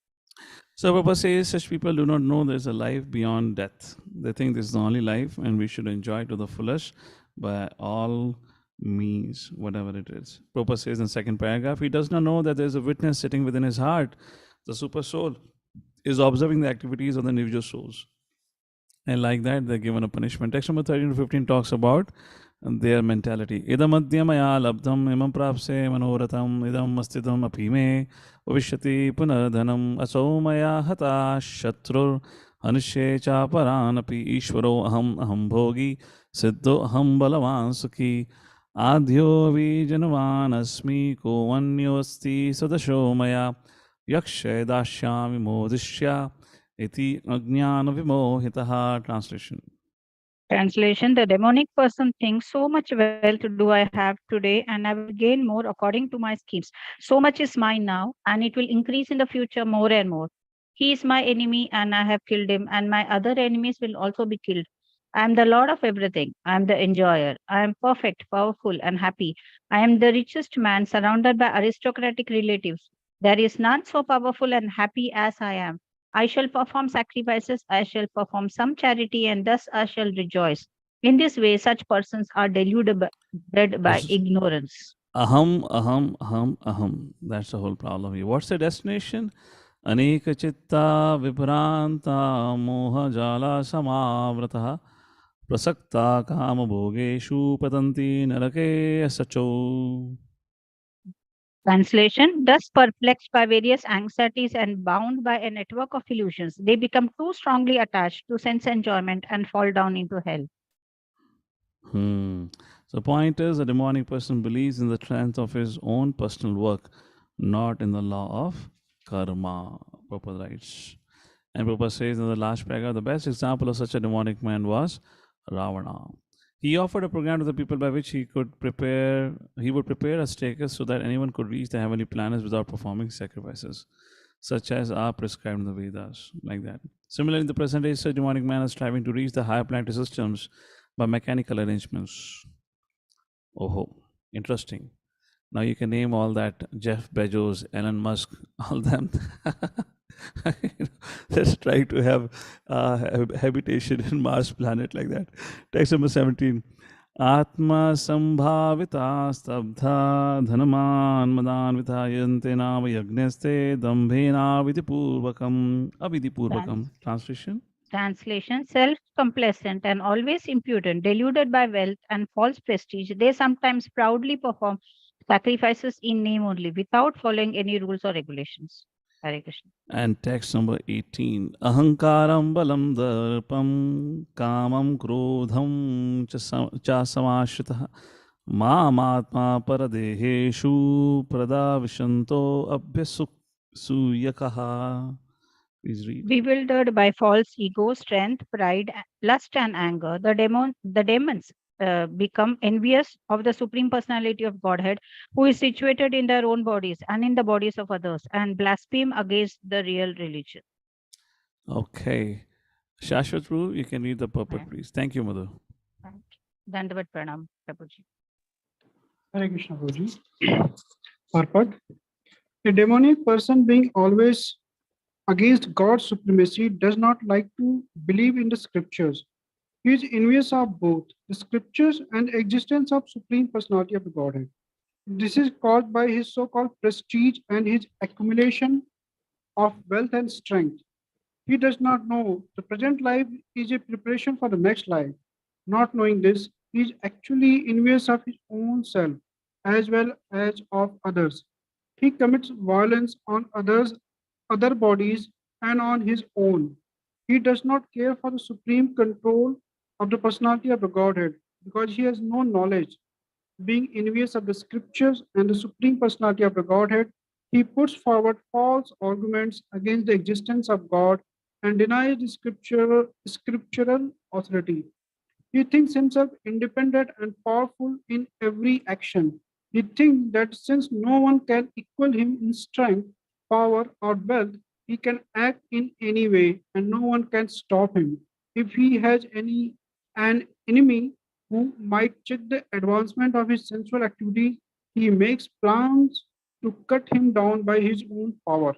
So Prabhupada says such people do not know there is a life beyond death. They think this is the only life and we should enjoy it to the fullest by all means, whatever it is. Prabhupada says in the second paragraph, he does not know that there is a witness sitting within his heart. The super soul is observing the activities of the individual souls. And like that, they're given a punishment. Text number 13 to 15 talks about their mentality. Idam adhyamaya labdham imam prapse manoratam idam mastidam apime Vishyati punardhanam asomaya hata shatrur anushe cha paranapi ishvaro aham bhogi siddho aham balavan sukhi adhyo vijanvan asmi ko anyosti sadasho maya yakshay dashyami modishya iti ajnana vimohitaha. Translation. Translation: the demonic person thinks, so much wealth do I have today, and I will gain more according to my schemes. So much is mine now, and it will increase in the future more and more. He is my enemy, and I have killed him, and my other enemies will also be killed. I am the Lord of everything. I am the enjoyer. I am perfect, powerful, and happy. I am the richest man surrounded by aristocratic relatives. There is none so powerful and happy as I am. I shall perform sacrifices, I shall perform some charity, and thus I shall rejoice. In this way, such persons are deluded by ignorance. Aham. That's the whole problem here. What's the destination? Aneka chitta vibranta moha jala samavrataha prasakta kama bhogeshu patanti narake sacho. Translation: thus perplexed by various anxieties and bound by a network of illusions, they become too strongly attached to sense enjoyment and fall down into hell. So point is, a demonic person believes in the strength of his own personal work, not in the law of karma. Prabhupada writes. And Prabhupada says in the last paragraph, the best example of such a demonic man was Ravana. He offered a program to the people by which he would prepare a staircase so that anyone could reach the heavenly planets without performing sacrifices, such as are prescribed in the Vedas, like that. Similarly, in the present day, such demonic man is striving to reach the higher planetary systems by mechanical arrangements. Oh, interesting. Now you can name all that: Jeff Bezos, Elon Musk, all them. Let's try to have habitation in Mars planet like that. Text number 17. Atma sambhavita stabdha dhanaman madan vithayante nama yagneste dambhena vidipurvakam. Translation. Translation: self-complacent and always impudent, deluded by wealth and false prestige, they sometimes proudly perform sacrifices in name only, without following any rules or regulations. Hare Krishna. And text number 18. Ahankaram balam darpam kamam krodham cha samashritah mamatma paradeheshu pradavishanto abhyasuyakaha. Please read. Bewildered by false ego, strength, pride, lust, and anger, the demons become envious of the Supreme Personality of Godhead, who is situated in their own bodies and in the bodies of others, and blaspheme against the real religion. Okay. Shashwat Prabhu, you can read the purport, please. Thank you, Mother. Dandavat Pranam, Prabhuji. Hare Krishna, Prabhuji. Purport. A demonic person being always against God's supremacy does not like to believe in the scriptures. He is envious of both the scriptures and existence of Supreme Personality of the Godhead. This is caused by his so-called prestige and his accumulation of wealth and strength. He does not know the present life is a preparation for the next life. Not knowing this, he is actually envious of his own self as well as of others. He commits violence on other bodies, and on his own. He does not care for the supreme control of the personality of the Godhead because he has no knowledge. Being envious of the scriptures and the supreme personality of the Godhead, he puts forward false arguments against the existence of God and denies the scriptural authority. He thinks himself independent and powerful in every action. He thinks that since no one can equal him in strength, power, or wealth, he can act in any way and no one can stop him. If he has an enemy who might check the advancement of his sensual activities, he makes plans to cut him down by his own power.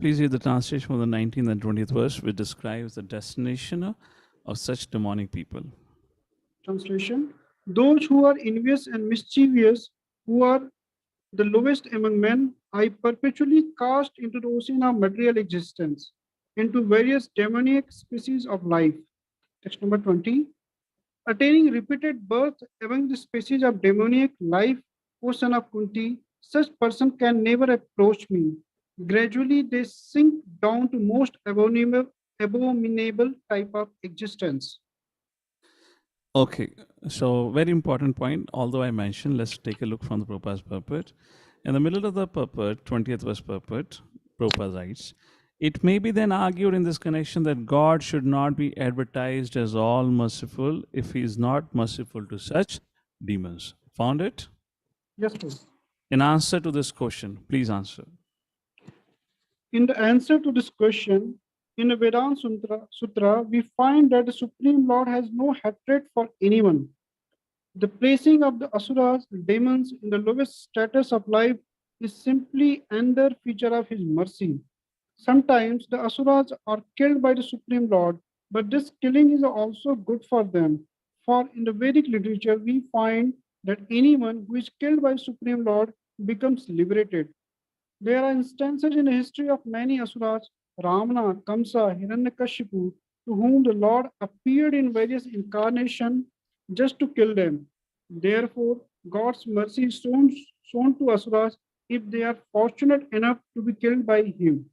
Please read the translation from the 19th and 20th verse, which describes the destination of such demonic people. Translation. Those who are envious and mischievous, who are the lowest among men, I perpetually cast into the ocean of material existence, into various demoniac species of life. Text number 20. Attaining repeated birth among the species of demoniac life, O son of Kunti, such person can never approach me. Gradually, they sink down to most abominable type of existence. Okay, so very important point. Although I mentioned, let's take a look from the Prabhupada's purport. In the middle of the purport, 20th verse purport, Prabhupada writes, it may be then argued in this connection that God should not be advertised as all merciful if he is not merciful to such demons. Found it? Yes, please. In answer to this question, please answer. In the answer to this question, in the Madan Sutra, we find that the Supreme Lord has no hatred for anyone. The placing of the asuras, demons, in the lowest status of life is simply another feature of his mercy. Sometimes the asuras are killed by the Supreme Lord, but this killing is also good for them. For in the Vedic literature, we find that anyone who is killed by Supreme Lord becomes liberated. There are instances in the history of many asuras, Ramana, Kamsa, Hiranyakashipu, to whom the Lord appeared in various incarnations just to kill them. Therefore, God's mercy is shown to asuras if they are fortunate enough to be killed by him.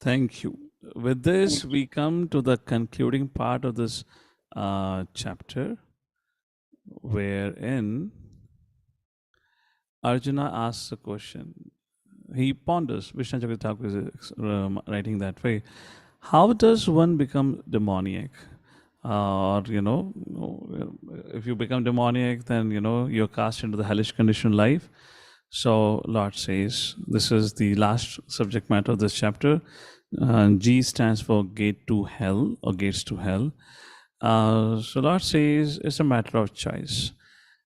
Thank you. With this, we come to the concluding part of this chapter, wherein Arjuna asks a question. He ponders, Vishnu Chakravarti Thakur is writing that way. How does one become demoniac? Or, if you become demoniac, then, you're cast into the hellish condition life. So Lord says, this is the last subject matter of this chapter. G stands for gate to hell or gates to hell. So Lord says it's a matter of choice.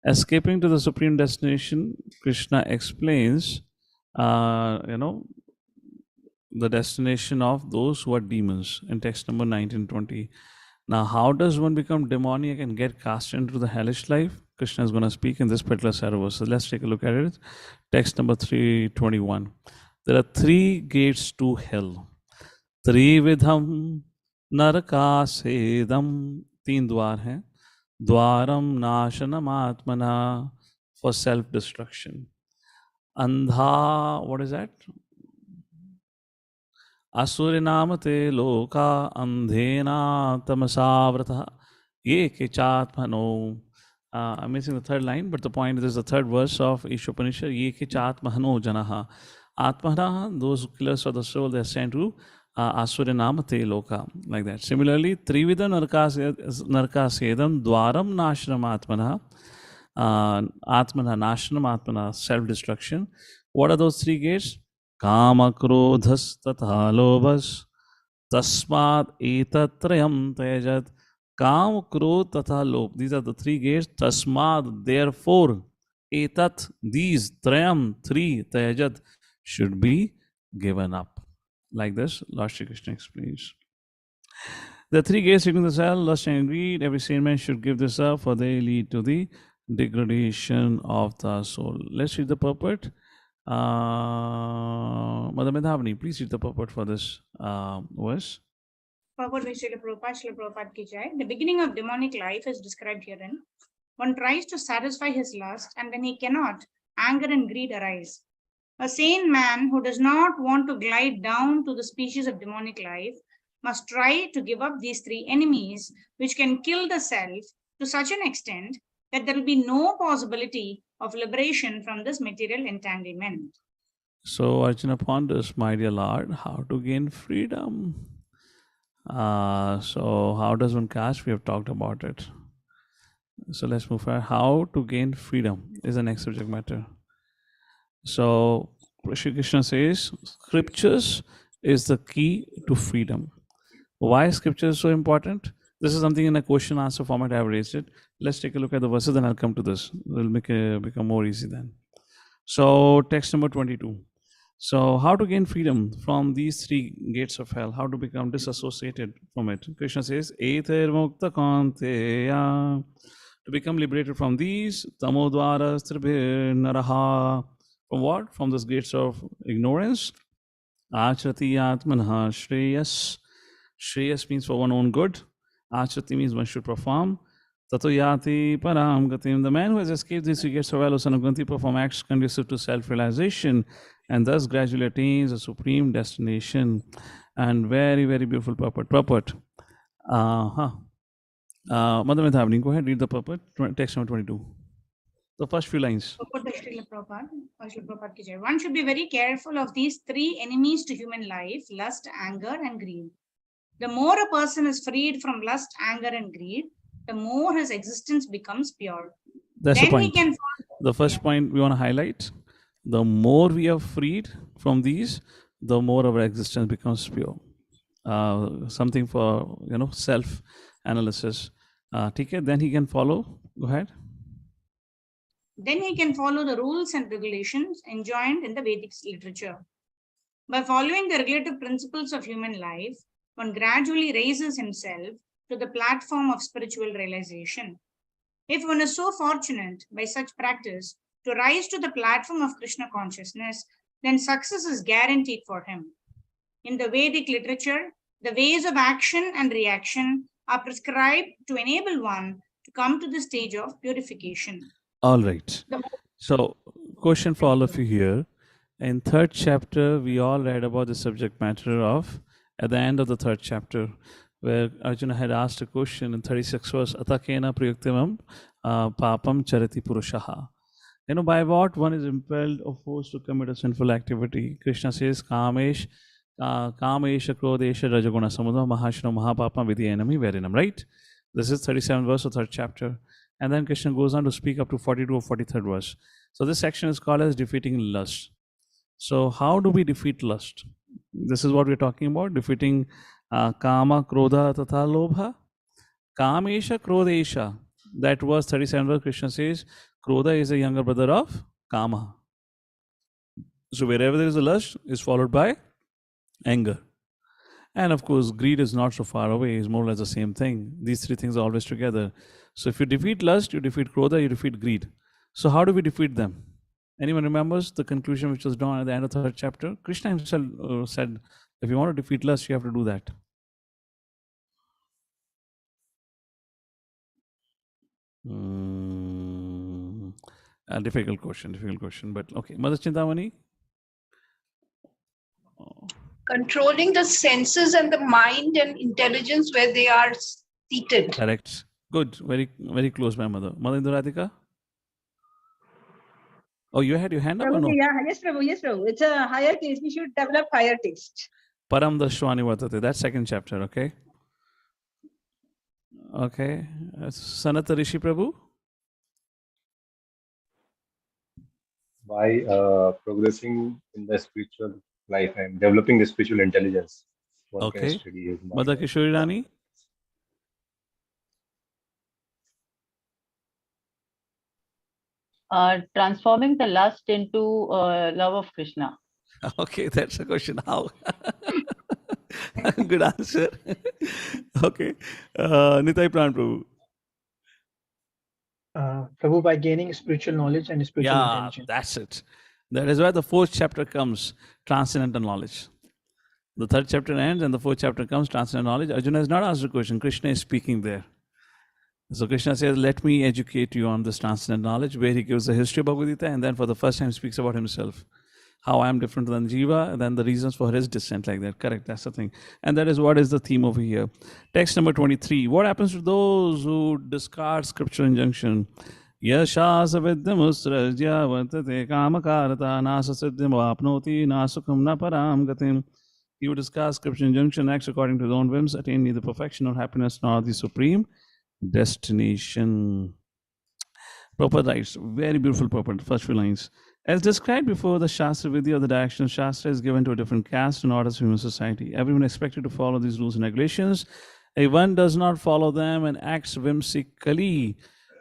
Escaping to the supreme destination, Krishna explains, the destination of those who are demons in text number 1920. Now, how does one become demoniac and get cast into the hellish life? Krishna is going to speak in this particular set of verses. Let's take a look at it. Text number 321. There are three gates to hell. Trividham narakasedam. तीन द्वार हैं. Dwaram nashanam atmana, for self-destruction. Andha, what is that? Asurinamate loka andhena tamasavrata ye kechatmano. I'm missing the third line, but the point is the third verse of Ishopanishad. Ye kechatmano janaha. Atmana, those killers of the soul, they are sent to Asurinamate loka, like that. Similarly, Trivida narkasedam dwaram nashram atmana, atmana nashram atmana, self-destruction. What are those three gates? Kama krodhas tatha lobhas tasmad etatrayam tejat. Kam, krodh, tatha lobh. These are the three gates. Tasmad, therefore, etat, these, trayam, three, tejat, should be given up. Like this, Lord Shri Krishna explains. The three gates leading to the cell, lust and greed, every sane man should give this up, for they lead to the degradation of the soul. Let's read the purport. Mother Medhavani, please read the purport for this verse. Purport by Srila Prabhupada ki jai. The beginning of demonic life is described herein. One tries to satisfy his lust, and when he cannot, anger and greed arise. A sane man who does not want to glide down to the species of demonic life must try to give up these three enemies, which can kill the self to such an extent that there will be no possibility of liberation from this material entanglement. So Arjuna ponders, my dear Lord, how to gain freedom. So how does one catch? We have talked about it. So let's move forward. How to gain freedom is the next subject matter. So Shri Krishna says, scriptures is the key to freedom. Why scripture is so important? This is something in a question answer format I have raised it. Let's take a look at the verses, then I'll come to this. It will become more easy then. So text number 22. So how to gain freedom from these three gates of hell? How to become disassociated from it? Krishna says, Eter mukta kanteya. To become liberated from these, tamodvaras tribhir naraha. From what? From those gates of ignorance. Achrati atmanha shreyas. Shreyas means for one's own good. Achrati means one should perform. Tato yati param gatim. The man who has escaped these three gates of hell, Sanaganti, perform acts conducive to self-realization, and thus gradually attains a supreme destination. And very, very beautiful purport. Mother Medhavani, go ahead, read the purport, text number 22. The first few lines. One should be very careful of these three enemies to human life: lust, anger, and greed. The more a person is freed from lust, anger, and greed, the more his existence becomes pure. That's then the point. He can The first point we want to highlight: the more we are freed from these, the more our existence becomes pure. Something for self-analysis. Okay, then he can follow. Go ahead. Then he can follow the rules and regulations enjoined in the Vedic literature. By following the regulative principles of human life, one gradually raises himself to the platform of spiritual realization. If one is so fortunate by such practice to rise to the platform of Krishna consciousness, then success is guaranteed for him. In the Vedic literature, the ways of action and reaction are prescribed to enable one to come to the stage of purification. All right. So, question for all of you here. In third chapter, we all read about the subject matter of, at the end of the third chapter, where Arjuna had asked a question in 36th verse, Atakena prayuktimam papam charati purushaha. By what one is impelled or forced to commit a sinful activity? Krishna says, Kamesha krodesha rajaguna samudha mahashno mahapapa vidyanami verinam, right? This is 37th verse of third chapter. And then Krishna goes on to speak up to 42 or 43rd verse. So this section is called as defeating lust. So how do we defeat lust? This is what we're talking about, defeating kama, krodha, tatha, lobha. Kamesha, krodesha. That verse 37 verse, Krishna says, krodha is the younger brother of kama. So wherever there is a lust, is followed by anger. And of course, greed is not so far away, it's more or less the same thing. These three things are always together. So if you defeat lust, you defeat krodha, you defeat greed. So how do we defeat them? Anyone remembers the conclusion which was drawn at the end of the third chapter? Krishna himself said, if you want to defeat lust, you have to do that. A difficult question, but okay. Mother Chintamani? Controlling the senses and the mind and intelligence where they are seated. Correct. Good. Very, very close, my mother. Mother Induradhika? Oh, you had your hand up or no? Yeah, yes, Prabhu. It's a higher taste. We should develop higher taste. Param Dashwani Vartate. That's second chapter, okay? Okay. Sanata Rishi Prabhu? By progressing in the spiritual life and developing the spiritual intelligence, one can Okay. study his mind. Mother Kishori Rani? Transforming the lust into love of Krishna. Okay, that's a question. How? Good answer. Okay. Nitai Pran Prabhu. Prabhu, by gaining spiritual knowledge and spiritual Yeah, intelligence. that's it. That is where the fourth chapter comes, transcendental knowledge. The third chapter ends and the fourth chapter comes, transcendental knowledge. Arjuna has not asked a question. Krishna is speaking there. So Krishna says, let me educate you on this transcendental knowledge, where he gives the history of Bhagavad Gita and then for the first time speaks about himself. How I am different than Jiva, and then the reasons for his descent, like that. Correct, that's the thing. And that is what is the theme over here. Text number 23. What happens to those who discard scripture injunction? Yashasa vidyamusrajya vartate kamakarata nasa siddhim vapnoti nasukham na param gatim. He who discards scripture injunction acts according to his own whims, attain neither perfection nor happiness nor the supreme destination. Prabhupada writes, very beautiful Prabhupada, first few lines. As described before, the Shastra Vidya or the direction of Shastra is given to a different caste and orders of human society. Everyone is expected to follow these rules and regulations. If one does not follow them and acts whimsically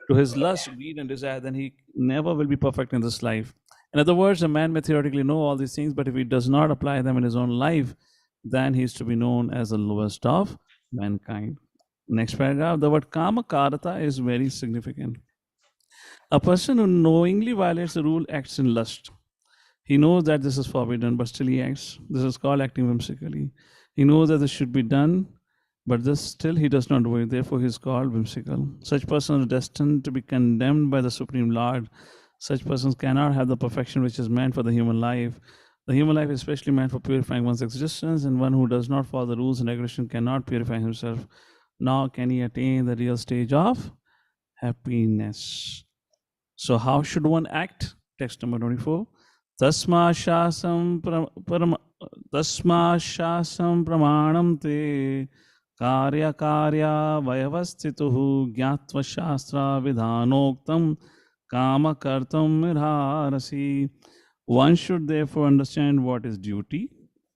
to his lust, greed, and desire, then he never will be perfect in this life. In other words, a man may theoretically know all these things, but if he does not apply them in his own life, then he is to be known as the lowest of mankind. Next paragraph, the word kama karata is very significant. A person who knowingly violates the rule acts in lust. He knows that this is forbidden, but still he acts. This is called acting whimsically. He knows that this should be done, but this still he does not do it. Therefore, he is called whimsical. Such persons are destined to be condemned by the Supreme Lord. Such persons cannot have the perfection which is meant for the human life. The human life is especially meant for purifying one's existence, and one who does not follow the rules and regulations cannot purify himself, nor can he attain the real stage of happiness. So how should one act? Text number 24. Tasma shasam pramanam te karya vayavastituhu gyatva shastra vidhanoktam kama kartam mirharasi. One should therefore understand what is duty,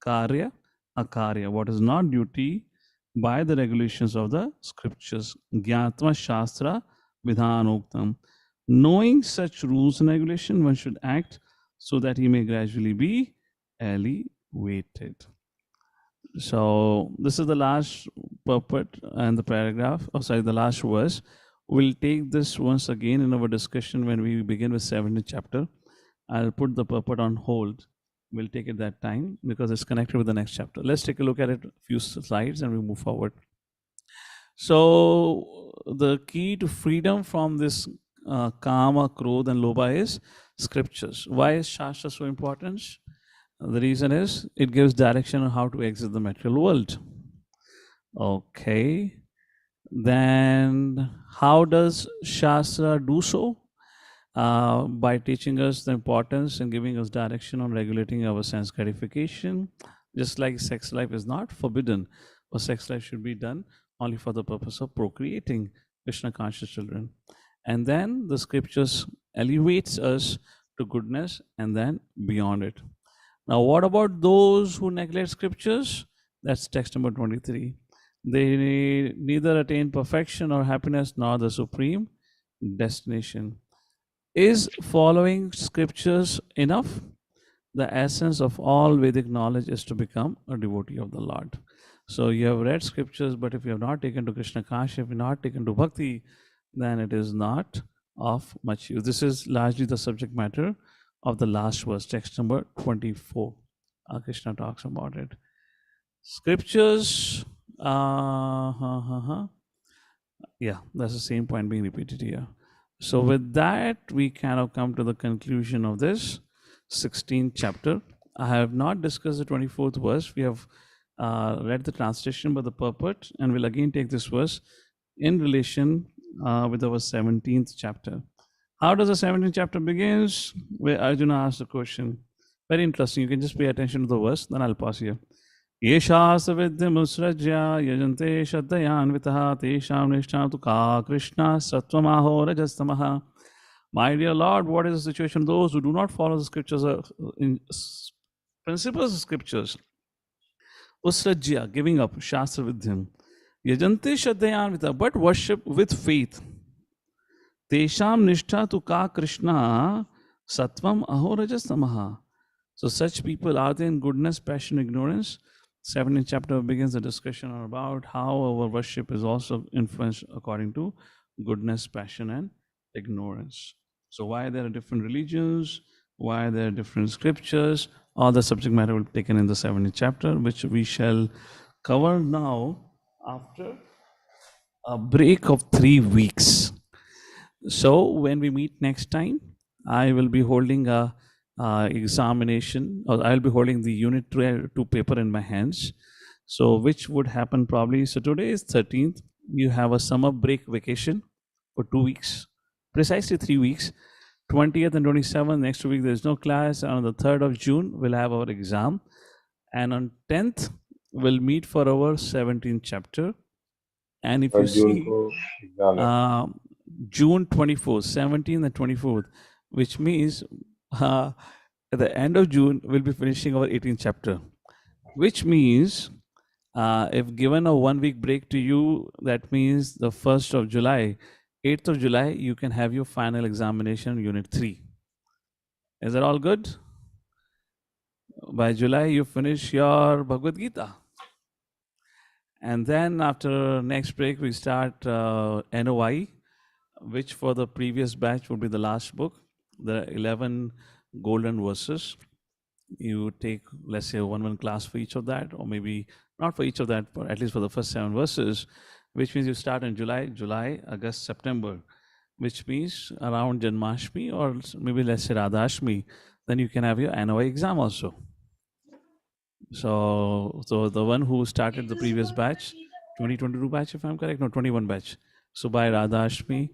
karya, akarya, what is not duty, by the regulations of the scriptures. Gyatva shastra vidhanoktam. Knowing such rules and regulation, one should act so that he may gradually be elevated. So this is the last purport and the paragraph, the last verse. We'll take this once again in our discussion when we begin with 7th chapter. I'll put the purport on hold. We'll take it that time because it's connected with the next chapter. Let's take a look at it, a few slides, and we move forward. So the key to freedom from this kama, krodha, and lobha is scriptures. Why is Shastra so important? The reason is it gives direction on how to exit the material world. Okay. Then how does Shastra do so? By teaching us the importance and giving us direction on regulating our sense gratification. Just like sex life is not forbidden, but sex life should be done only for the purpose of procreating Krishna conscious children. And then the scriptures elevates us to goodness and then beyond it. Now, what about those who neglect scriptures? That's text number 23. They neither attain perfection or happiness nor the supreme destination. Is following scriptures enough? The essence of all Vedic knowledge is to become a devotee of the Lord. So you have read scriptures, but if you have not taken to Krishna Kashi, if you have not taken to Bhakti, then it is not of much use. This is largely the subject matter of the last verse, text number 24. Krishna talks about it. Scriptures, yeah, that's the same point being repeated here. So with that, we kind of come to the conclusion of this 16th chapter. I have not discussed the 24th verse. We have read the translation, but the purport, and we'll again take this verse in relation with our 17th chapter. How does the 17th chapter begins? Where Arjuna asks the question. Very interesting. You can just pay attention to the verse, then I'll pause here. ये शास्त्रविद्यमुत्सृज्य यजन्ते श्रद्धयान्वितः तेषां निष्ठा तु का Krishna सत्त्वमाहो रजस्तमः. My dear Lord, what is the situation of those who do not follow the scriptures, principles of scriptures? Usrajya, giving up, Shastra Vidyam. Yajante Shraddhayanvita, but worship with faith. Tesham Nishtha tu ka Krishna Sattvam Ahorajastamaha. So such people, are they in goodness, passion, ignorance? 17th chapter begins the discussion about how our worship is also influenced according to goodness, passion, and ignorance. So why there are different religions, why there are different scriptures, all the subject matter will be taken in the 17th chapter, which we shall cover now after a break of 3 weeks. So when we meet next time, I will be holding a examination, or I'll be holding the unit 2 paper in my hands. So which would happen probably, so today is 13th, you have a summer break vacation for 2 weeks, precisely 3 weeks. 20th and 27th, next week there's no class. On the 3rd of June, we'll have our exam. And on 10th, we'll meet for our 17th chapter. And if you see, June 24th, 17th and 24th, which means at the end of June, we'll be finishing our 18th chapter, which means if given a 1 week break to you, that means the 1st of July, 8th of July, you can have your final examination, unit 3. Is that all good? By July, you finish your Bhagavad Gita. And then after next break, we start NOI, which for the previous batch would be the last book, the 11 golden verses. You take, let's say, one class for each of that, or maybe not for each of that, but at least for the first 7 verses, which means you start in July, August, September, which means around Janmashtami or maybe let's say Radhashmi, then you can have your NOI exam also. So the one who started the previous batch, 2022 batch, if I'm correct, no, 21 batch. So by Radhashmi,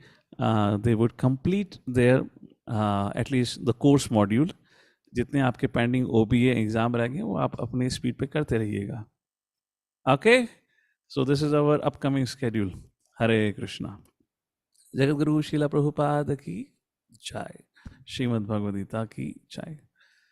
they would complete their at least the course module. जितने आपके pending OBA exam रह गए वो आप अपने speed पे करते रहिएगा. Okay, so this is our upcoming schedule. Hare Krishna. Jagat Guru Sheila Prabhupada की जय. श्रीमद् भगवद गीता की जय.